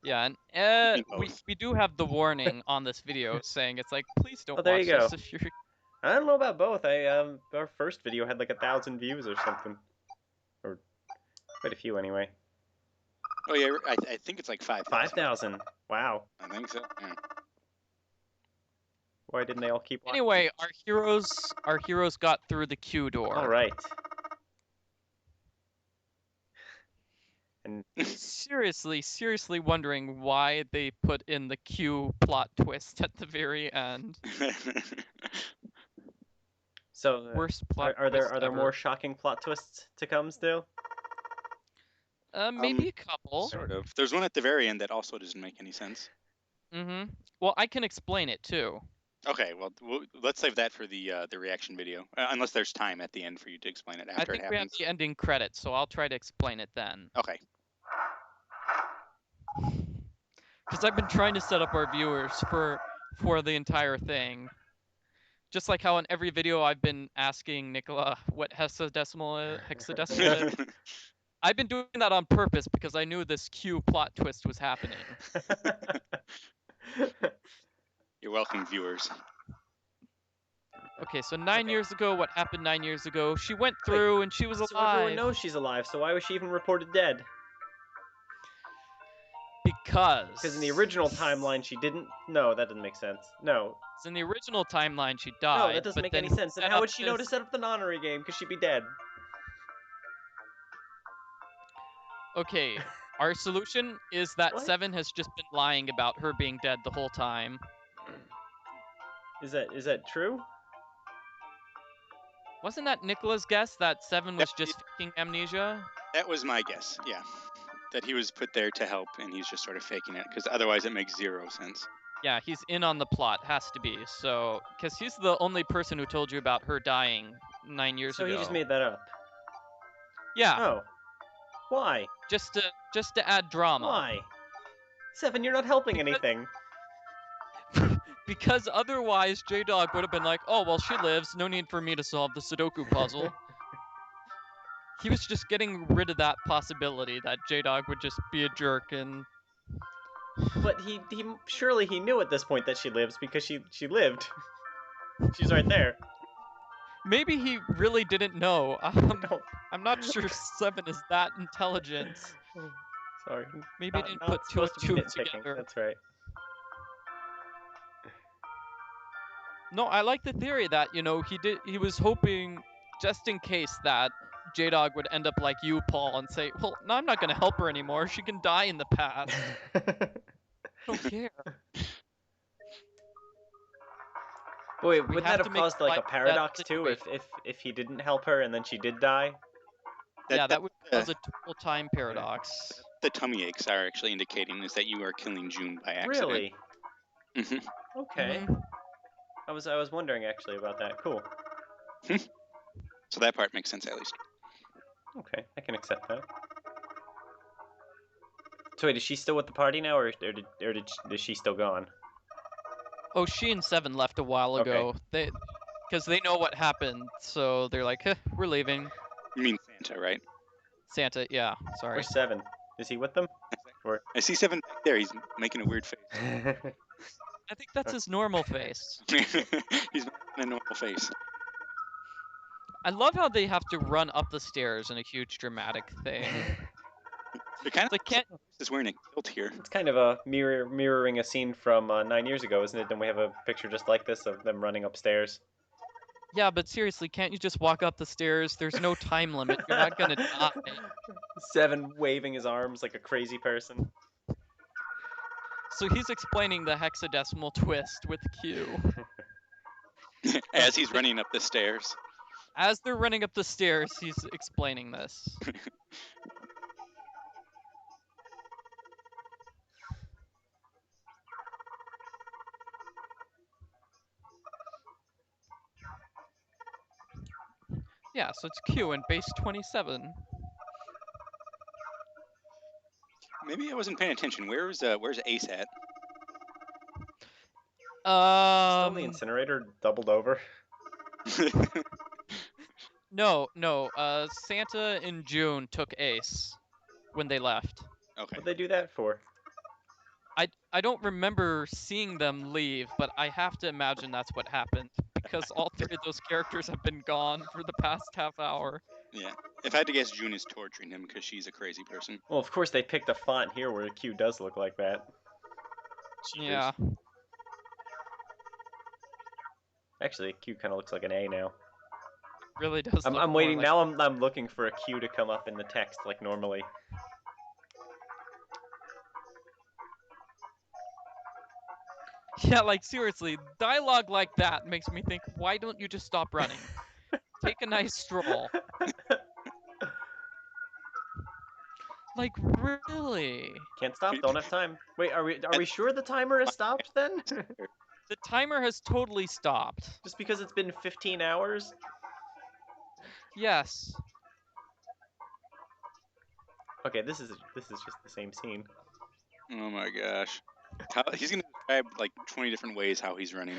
Yeah, and think both. we do have the warning on this video saying it's like, please don't Oh, there watch you go. this if you're. I don't know about both. Our first video had like 1,000 views or something, or quite a few anyway. Oh yeah, I think it's like 5,000. 5,000. Wow. I think so. Yeah. Why didn't they all keep watching? Anyway, our heroes got through the Q door. All right. And Seriously wondering why they put in the Q plot twist at the very end. so Worst plot are there twist ever. more shocking plot twists to come still? Maybe a couple. Sort of. There's one at the very end that also doesn't make any sense. Mm-hmm. Well, I can explain it too. Okay, well, let's save that for the reaction video, unless there's time at the end for you to explain it after I think it we have happens. the ending credits, so I'll try to explain it then. Okay. Because I've been trying to set up our viewers for the entire thing. Just like how in every video I've been asking Nicola what hexadecimal is. I've been doing that on purpose because I knew this Q plot twist was happening. You're welcome, viewers. Okay, so 9 years ago, what happened 9 years ago? She went through and she was So alive. everyone knows she's alive, so why was she even reported dead? Because in the original timeline she didn't. No, that doesn't make sense. No. So in the original timeline she died. No, that doesn't but make then any sense. Then set how up would she know to this- set up the Nonary game? Because she'd be dead. Okay, our solution is that What? 7 has just been lying about her being dead the whole time. Is that true? Wasn't that Nicola's guess that 7 was just faking amnesia? That was my guess, yeah. That he was put there to help, and he's just sort of faking it, because otherwise it makes 0 sense. Yeah, he's in on the plot, has to be. So, because he's the only person who told you about her dying 9 years So ago. he just made that up. Yeah. Oh. Why? Just to add drama. Why? 7, you're not helping Because- anything. Because otherwise, J-Dog would have been like, oh, well, she lives. No need for me to solve the Sudoku puzzle. He was just getting rid of that possibility that J-Dog would just be a jerk and... But he surely he knew at this point that she lives because she lived. She's right there. Maybe he really didn't know. I'm not sure 7 is that intelligent. Sorry. Maybe he didn't put not 2 and supposed to 2 be nitpicking. together. That's right. No, I like the theory that, he was hoping, just in case, that J-Dog would end up like you, Paul, and say, well, no, I'm not going to help her anymore. She can die in the past. I don't care. Wait, We wouldn't have that to have make caused a like a light of that paradox too situation. if he didn't help her and then she did die? Yeah, that would cause a total time paradox. The tummy aches are actually indicating is that you are killing June by accident. Really? Mm-hmm. Okay. I was wondering actually about that. Cool. So that part makes sense at least. Okay, I can accept that. So wait, is she still with the party now, or is she still gone? Oh, she and 7 left a while ago. Because they know what happened, so they're like, we're leaving. You mean Santa, right? Santa, yeah, sorry. Where's 7? Is he with them? Or I see 7 back there. He's making a weird face. I think that's his normal face. He's making a normal face. I love how they have to run up the stairs in a huge dramatic thing. They're kind of They can't. Is wearing a kilt here. It's kind of a mirroring a scene from 9 years ago, isn't it? And we have a picture just like this of them running upstairs. Yeah, but seriously, can't you just walk up the stairs? There's no time limit. You're not gonna die. 7 waving his arms like a crazy person. So he's explaining the hexadecimal twist with Q. As he's running up the stairs. As they're running up the stairs, he's explaining this. Yeah, so it's Q in base 27. Maybe I wasn't paying attention. Where's Ace at? Still in the incinerator, doubled over. No. Santa and June took Ace when they left. Okay. What'd they do that for? I don't remember seeing them leave, but I have to imagine that's what happened because all 3 of those characters have been gone for the past half hour. Yeah. If I had to guess, June is torturing him because she's a crazy person. Well, of course they picked a font here where Q does look like that. Cheaters. Yeah. Actually, Q kind of looks like an A now. Really does. I'm waiting now. I'm looking for a Q to come up in the text like normally. Yeah, like seriously, dialogue like that makes me think, why don't you just stop running? Take a nice stroll. Like, really? Can't stop, don't have time. Wait, are we sure the timer has stopped then? The timer has totally stopped. Just because it's been 15 hours? Yes. Okay, this is just the same scene. Oh my gosh. He's gonna describe like 20 different ways how he's running.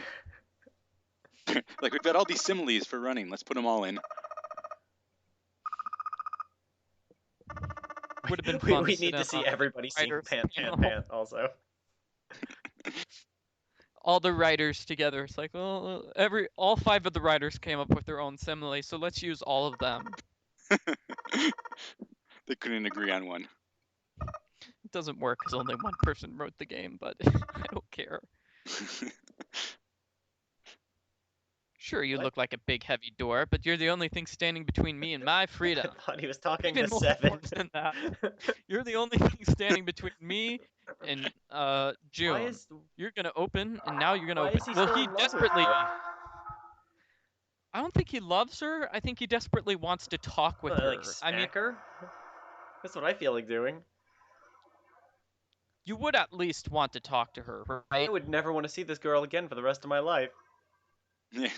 Like, we've got all these similes for running. Let's put them all in. Would have been fun. We need to see everybody sing Pant Pant Pant also. All the writers together. It's like, well, all 5 of the writers came up with their own simile, so let's use all of them. They couldn't agree on one. It doesn't work because only one person wrote the game, but I don't care. Sure, you look like a big heavy door, but you're the only thing standing between me and my freedom. I thought he was talking Even to more 7. important than that. You're the only thing standing between me and June. You're gonna open, and now you're gonna open. Is he Well, still he in love with desperately. her? I don't think he loves her. I think he desperately wants to talk with her. Like I mean, smack her? That's what I feel like doing. you would at least want to talk to her, I right? would never want to see this girl again for the rest of my life. Yeah.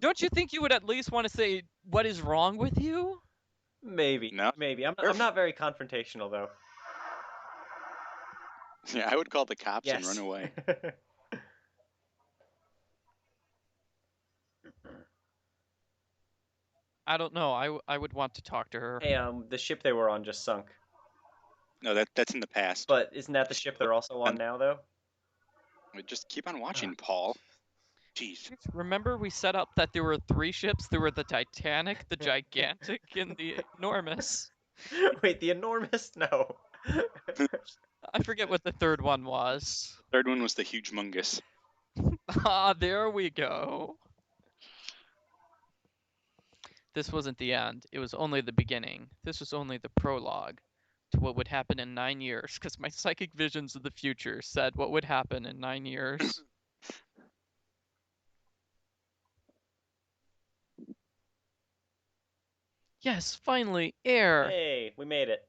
Don't you think you would at least want to say, what is wrong with you? Maybe. No. Maybe. I'm Perf- not very confrontational though. Yeah, I would call the cops and run Yes. away. I don't know. I would want to talk to her. Hey, the ship they were on just sunk. No, that's in the past. But isn't that the ship they're also on now, though? Just keep on watching, Paul. Jeez. Remember we set up that there were 3 ships? There were the Titanic, the Gigantic, and the Enormous. Wait, the enormous? No. I forget what the third one was. Third one was the huge mungus. Ah, there we go. This wasn't the end. It was only the beginning. This was only the prologue to what would happen in 9 years, because my psychic visions of the future said what would happen in 9 years. Yes, finally, air. Hey, we made it.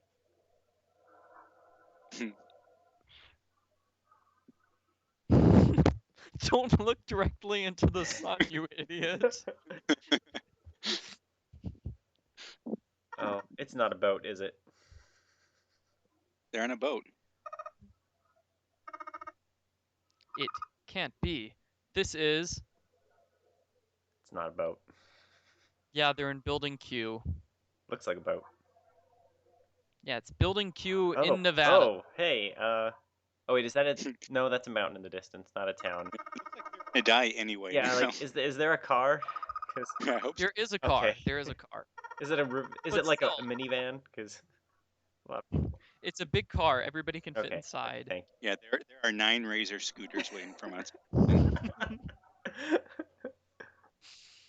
Don't look directly into the sun, you idiot. Oh, it's not a boat, is it? They're on a boat. It can't be. This is... It's not a boat. Yeah, they're in Building Q. Looks like a boat. Yeah, it's Building Q Oh, in Nevada. oh, hey, oh wait, is that a... No, that's a mountain in the distance, not a town. They die anyway. Yeah, you know? like, is there a car? 'Cause I hope so. There is a car. Okay. There is a car. is it But like a still. minivan? Because It's a big car. Everybody can fit okay, inside. thank Yeah, there are 9 Razor scooters waiting for us. you.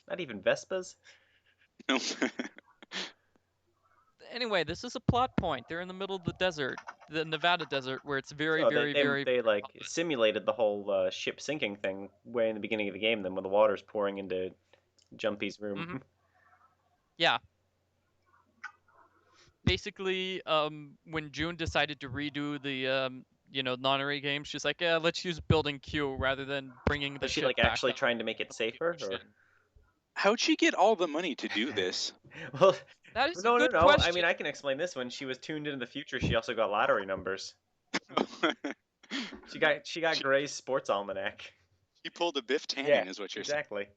Not even Vespas. No. Anyway, this is a plot point. They're in the middle of the desert, the Nevada desert, where it's very, So very, very. they like simulated the whole ship sinking thing way in the beginning of the game. Then when the water's pouring into Junpei's room. Mhm. Yeah. Basically, when June decided to redo the Nonary game, she's like, yeah, let's use Building Q rather than bringing the Was she ship like back actually up trying to make it the safer? Or... ocean. How'd she get all the money to do this? Well, That is no, a good no. question. I mean, I can explain this. When she was tuned into the future, she also got lottery numbers. She got Gray's sports almanac. She pulled a Biff Tannen, Yeah, is what you're exactly.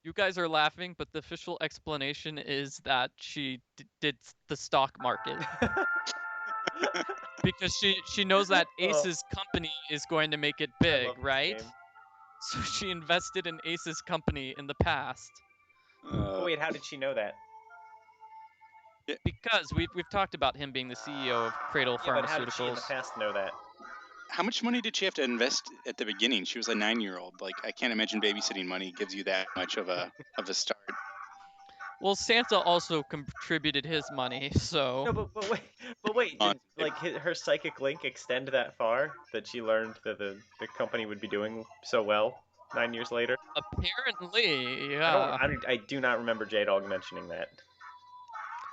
You guys are laughing, but the official explanation is that she did the stock market. Because she knows that Oh. Ace's company is going to make it I big, love this right? game. So she invested in Ace's company in the past. Oh wait, how did she know that? Because we've talked about him being the CEO of Cradle Yeah, but how did she in Pharmaceuticals. the past know that? How much money did she have to invest at the beginning? She was a 9-year-old. Like, I can't imagine babysitting money gives you that much of a start. Well, Santa also contributed his money, so No, but wait, did like her psychic link extend that far that she learned that the company would be doing so well 9 years later? apparently, yeah. I do not remember J-Dog mentioning that.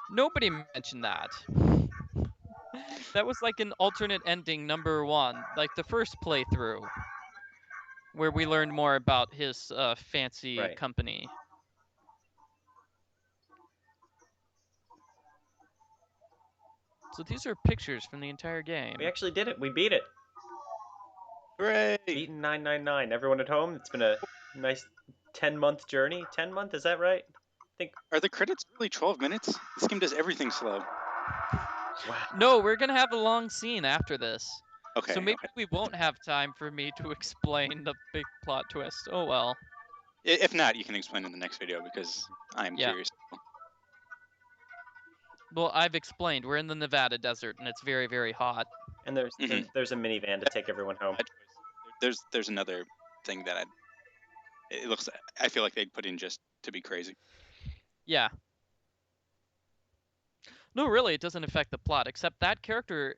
Nobody mentioned that. That was like an alternate ending number 1, like the first playthrough, where we learned more about his fancy Right. company. So these are pictures from the entire game. We actually did it. We beat it. Hooray! Beaten 999. Everyone at home, it's been a nice 10-month journey. 10-month, is that right? I think. Are the credits really 12 minutes? This game does everything slow. Wow. No, we're gonna have a long scene after this. Okay. So maybe okay. we won't have time for me to explain the big plot twist. Oh well. If not, you can explain in the next video because I'm curious. Well, I've explained. We're in the Nevada desert and it's very, very hot. And there's a minivan to take everyone home. There's another thing that I feel like they'd put in just to be crazy. Yeah. No, really, it doesn't affect the plot, except that character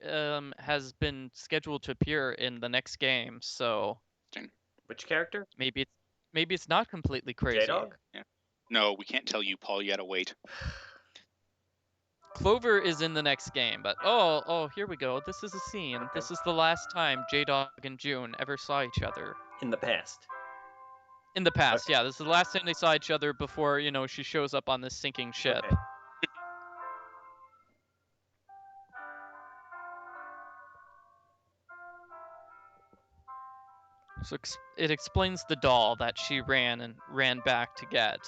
has been scheduled to appear in the next game, so Which character? maybe it's maybe it's not completely crazy. J-Dog? Yeah. No, we can't tell you, Paul. You gotta wait. Clover is in the next game, but oh, here we go. This is a scene. Okay. This is the last time J-Dog and June ever saw each other. In the past. In the past, Okay. yeah. This is the last time they saw each other before, she shows up on this sinking ship. Okay. So it explains the doll that she ran back to get.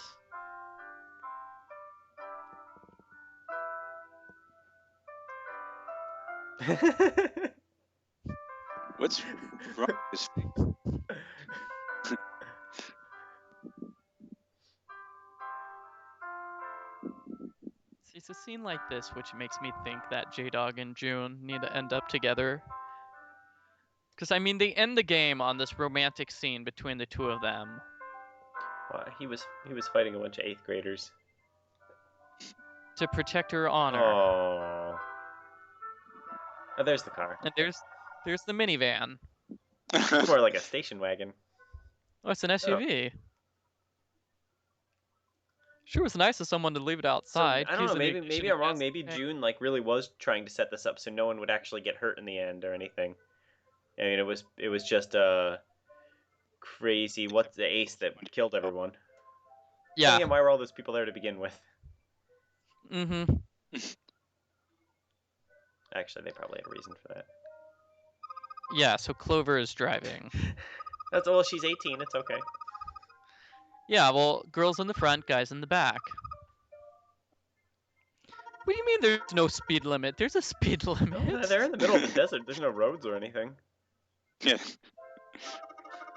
What's wrong with this face? It's a scene like this which makes me think that J-Dog and June need to end up together. Because, I mean, they end the game on this romantic scene between the two of them. Well, he was fighting a bunch of 8th graders. To protect her honor. Oh. Oh, there's the car. And there's the minivan. It's more like a station wagon. Oh, it's an SUV. Sure was nice of someone to leave it outside. So, I don't know, maybe I'm wrong. Maybe June like really was trying to set this up so no one would actually get hurt in the end or anything. I mean, it was just crazy. What's the ace that killed everyone? Yeah. Oh, yeah. Why were all those people there to begin with? Mm-hmm. Actually, they probably had a reason for that. Yeah. So Clover is driving. That's well, she's 18. It's okay. Yeah. Well, girls in the front, guys in the back. What do you mean there's no speed limit? There's a speed limit. No, they're in the middle of the desert. There's no roads or anything. Yeah.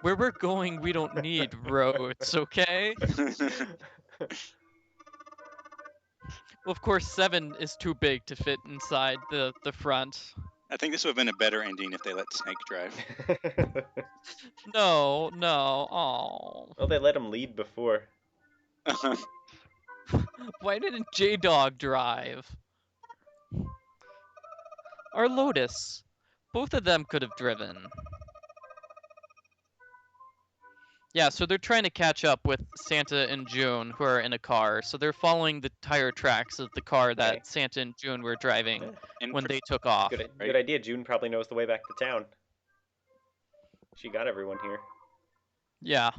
Where we're going, we don't need roads, okay? Well, of course, 7 is too big to fit inside the front. I think this would have been a better ending if they let Snake drive. No, oh. Well, they let him lead before. Why didn't J-Dog drive? Or Lotus. Both of them could have driven. Yeah, so they're trying to catch up with Santa and June, who are in a car. So they're following the tire tracks of the car that Santa and June were driving when they took off. Good idea. June probably knows the way back to town. She got everyone here. Yeah.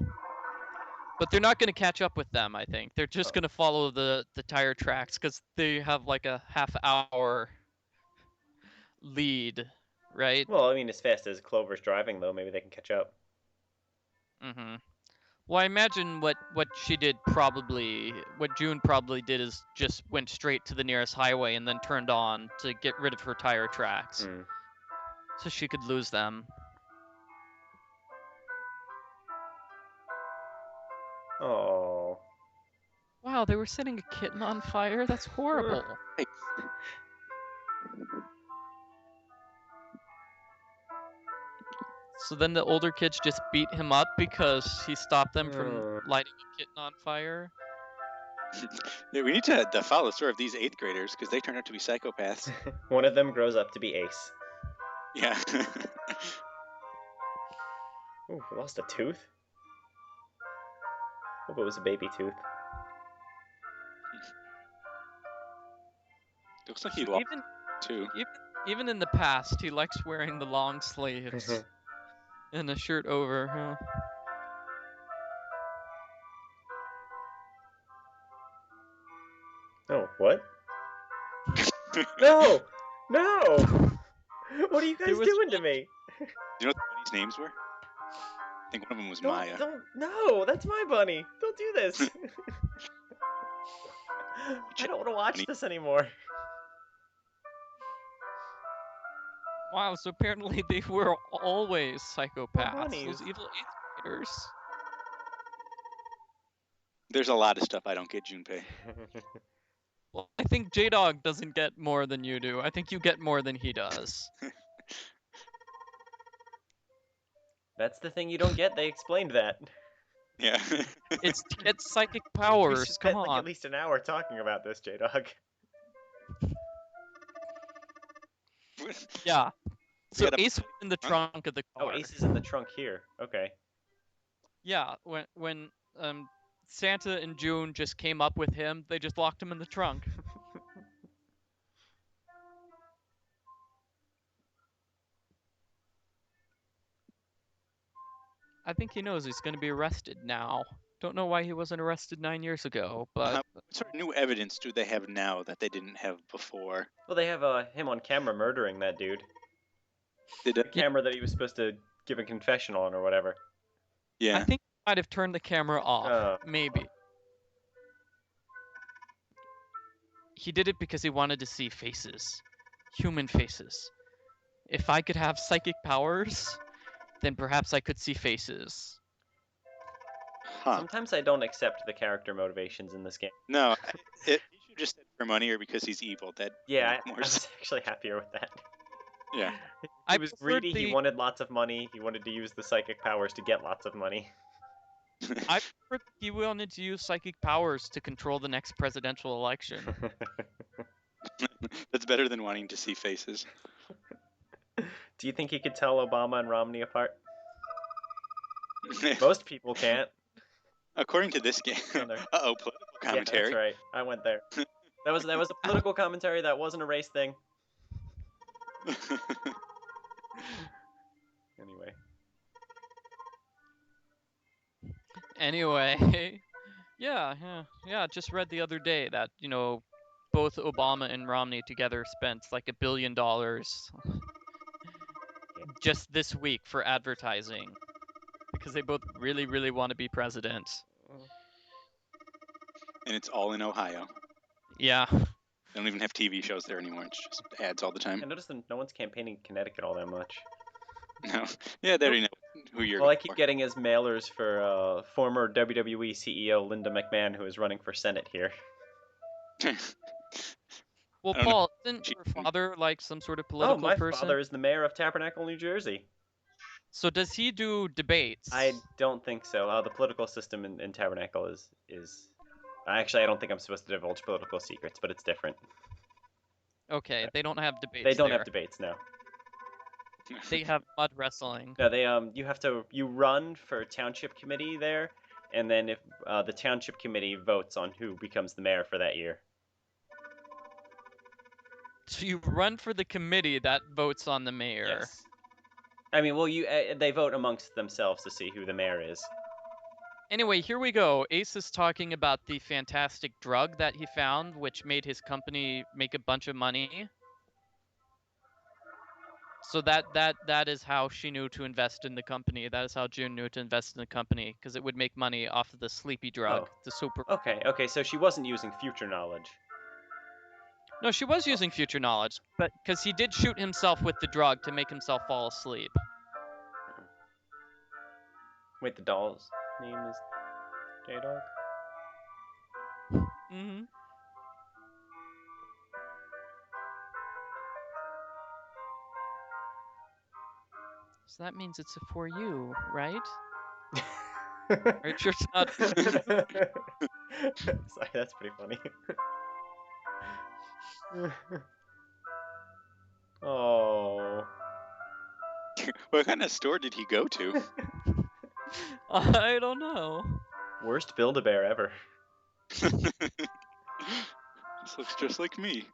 But they're not going to catch up with them, I think. They're just going to follow the tire tracks because they have like a half-hour lead, right? Well, I mean, as fast as Clover's driving, though, maybe they can catch up. Mm-hmm. Well, I imagine what June probably did is just went straight to the nearest highway and then turned on to get rid of her tire tracks. So she could lose them. Oh. Wow, they were setting a kitten on fire? That's horrible. So then the older kids just beat him up because he stopped them from lighting a kitten on fire? Yeah, we need to follow the story of these 8th graders because they turn out to be psychopaths. One of them grows up to be Ace. Yeah. Ooh, lost a tooth? Hope it was a baby tooth. Looks like he lost too. Even in the past, he likes wearing the long sleeves and a shirt over. Huh? Oh, what? No! No! What are you guys doing to me? Do you know what the bunnies' names were? I think one of them was Maya. No, that's my bunny. Don't do this. I don't want to watch this anymore. Wow, so apparently they were always psychopaths. Those evil 8th graders. There's a lot of stuff I don't get, Junpei. Well, I think J-Dog doesn't get more than you do. I think you get more than he does. That's the thing you don't get. They explained that. Yeah. It's to get psychic powers. We spent Come on. like at least an hour talking about this, J-Dog. Yeah. So Ace was in the trunk of the car. Oh, Ace is in the trunk here. Okay. Yeah, when Santa and June just came up with him, they just locked him in the trunk. I think he knows he's going to be arrested now. Don't know why he wasn't arrested 9 years ago, but What sort of new evidence do they have now that they didn't have before? Well, they have him on camera murdering that dude. Did The camera that he was supposed to give a confession on or whatever. yeah. I think he might have turned the camera off. Oh. Maybe. He did it because he wanted to see faces. Human faces. If I could have psychic powers, then perhaps I could see faces. Huh. Sometimes I don't accept the character motivations in this game. No, he should have just said for money or because he's evil. That Yeah, make I more was sense. actually happier with that. Yeah. He I was preferred greedy, he wanted lots of money, he wanted to use the psychic powers to get lots of money. I prefer that he wanted to use psychic powers to control the next presidential election. That's better than wanting to see faces. Do you think he could tell Obama and Romney apart? Most people can't. According to this game. Oh, no. Uh-oh, political Yeah, commentary. that's right. I went there. That was a political commentary. That wasn't a race thing. Anyway. Anyway, yeah. Just read the other day that, both Obama and Romney together spent like $1 billion just this week for advertising because they both really, really want to be president. And it's all in Ohio. Yeah. They don't even have TV shows there anymore. It's just ads all the time. I noticed that no one's campaigning in Connecticut all that much. No. Yeah, they already know who you're All I going keep for. getting is mailers for former WWE CEO Linda McMahon, who is running for Senate here. Well, I don't know. Paul, isn't your father like some sort of political my person? father is the mayor of Tabernacle, New Jersey. So does he do debates? I don't think so. The political system in Tabernacle is. Actually, I don't think I'm supposed to divulge political secrets, but it's different. Okay, they don't have debates. They don't there. have debates, no. They have mud wrestling. No, they you run for township committee there, and then if the township committee votes on who becomes the mayor for that year. So you run for the committee that votes on the mayor. Yes. I mean, well, they vote amongst themselves to see who the mayor is. Anyway, here we go. Ace is talking about the fantastic drug that he found, which made his company make a bunch of money. So that is how she knew to invest in the company. That is how June knew to invest in the company, because it would make money off of the sleepy drug, the super. Okay, so she wasn't using future knowledge. No, she was using future knowledge, but because he did shoot himself with the drug to make himself fall asleep. Wait, the doll's name is J-Dog? Mm-hmm. So that means it's for you, right? Are you sure it's not? Sorry, that's pretty funny. Oh. What kind of store did he go to? I don't know. Worst Build-A-Bear ever. This looks just like me.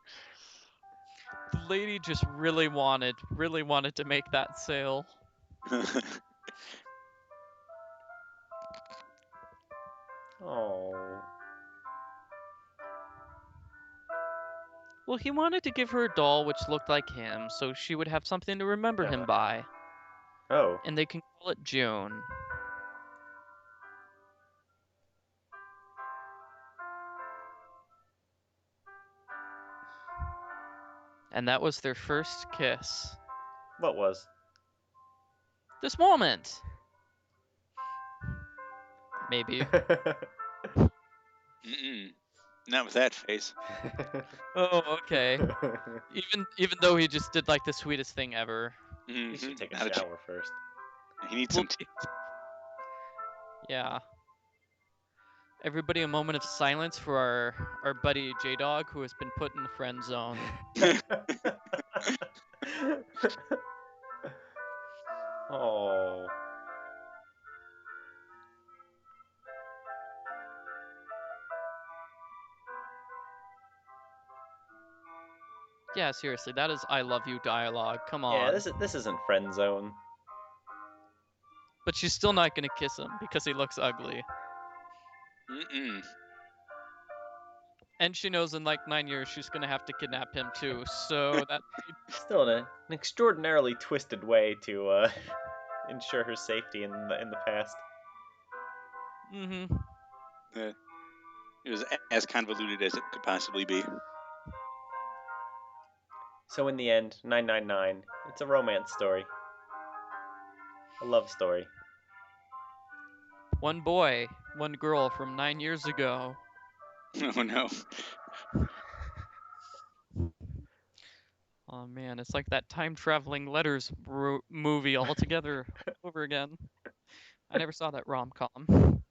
The lady just really wanted to make that sale. Oh. Well, he wanted to give her a doll which looked like him, so she would have something to remember him by. Oh. And they can call it June. And that was their first kiss. What was? This moment. Maybe. Not with that face. Oh, okay. Even though he just did like the sweetest thing ever. You should take a shower first. He needs some. Yeah. Everybody, a moment of silence for our buddy J-Dog, who has been put in the friend zone. Oh. Yeah, seriously, that is I love you dialogue. Come on. Yeah, this isn't friend zone. But she's still not gonna kiss him because he looks ugly. Mm-mm. And she knows in like 9 years she's gonna have to kidnap him too. So that Still in an extraordinarily twisted way to ensure her safety in the past. Mm-hmm. It was as convoluted as it could possibly be. So in the end, 999, it's a romance story. A love story. One boy, one girl from 9 years ago. Oh no. Oh man, it's like that time traveling letters movie all together over again. I never saw that rom-com.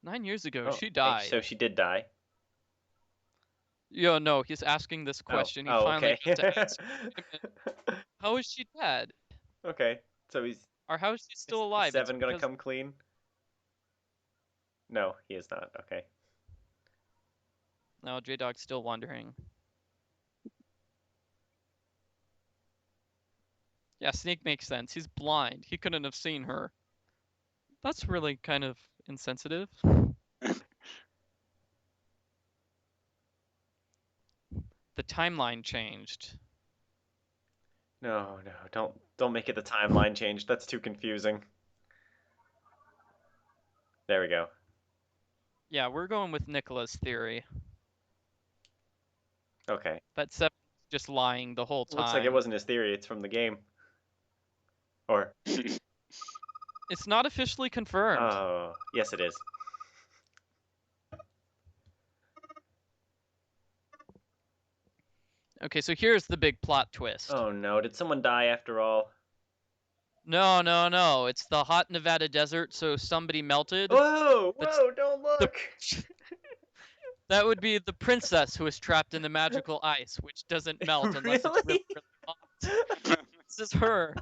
9 years ago, Oh, she okay, so died. she did die. Yo, no, he's asking this question. He finally Okay. got to ask. How is she dead? Okay, so he's Or how is she still is alive? It's Seven gonna because come clean? No, he is not. Okay. no, J-Dog's still wondering. Yeah, Snake makes sense. He's blind. He couldn't have seen her. That's really kind of insensitive. The timeline changed. No, don't make it the timeline change. That's too confusing. There we go. Yeah, we're going with Nicola's theory. Okay. That Seven was just lying the whole time. Looks like it wasn't his theory. It's from the game. Or It's not officially confirmed. oh, yes, it is. Okay, so here's the big plot twist. Oh no, did someone die after all? No, no, no. It's the hot Nevada desert, so somebody melted. Whoa, That's whoa, don't the look. that would be the princess who is trapped in the magical ice, which doesn't melt unless it's really, Really? really hot. This is her.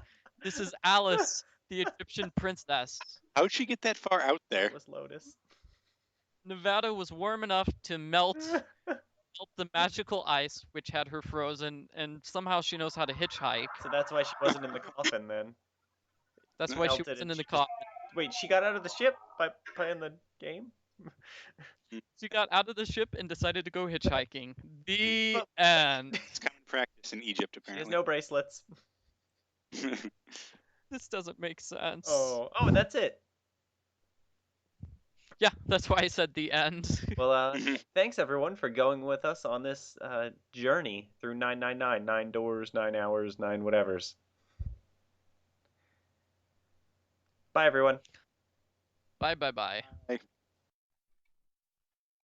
This is Alice, the Egyptian princess. How'd she get that far out there? That was Lotus. Nevada was warm enough to melt the magical ice, which had her frozen, and somehow she knows how to hitchhike. So that's why she wasn't in the coffin then. That's why she Melted wasn't and in the she just... coffin. Wait, she got out of the ship by playing the game? She got out of the ship and decided to go hitchhiking. The But- end. It's common practice in Egypt, She has apparently. no bracelets. This doesn't make sense. Oh, and that's it. Yeah, that's why I said the end. Well, thanks everyone for going with us on this journey through 999, 9 doors, 9 hours, 9 whatevers. Bye, everyone. Bye, bye, bye. Bye.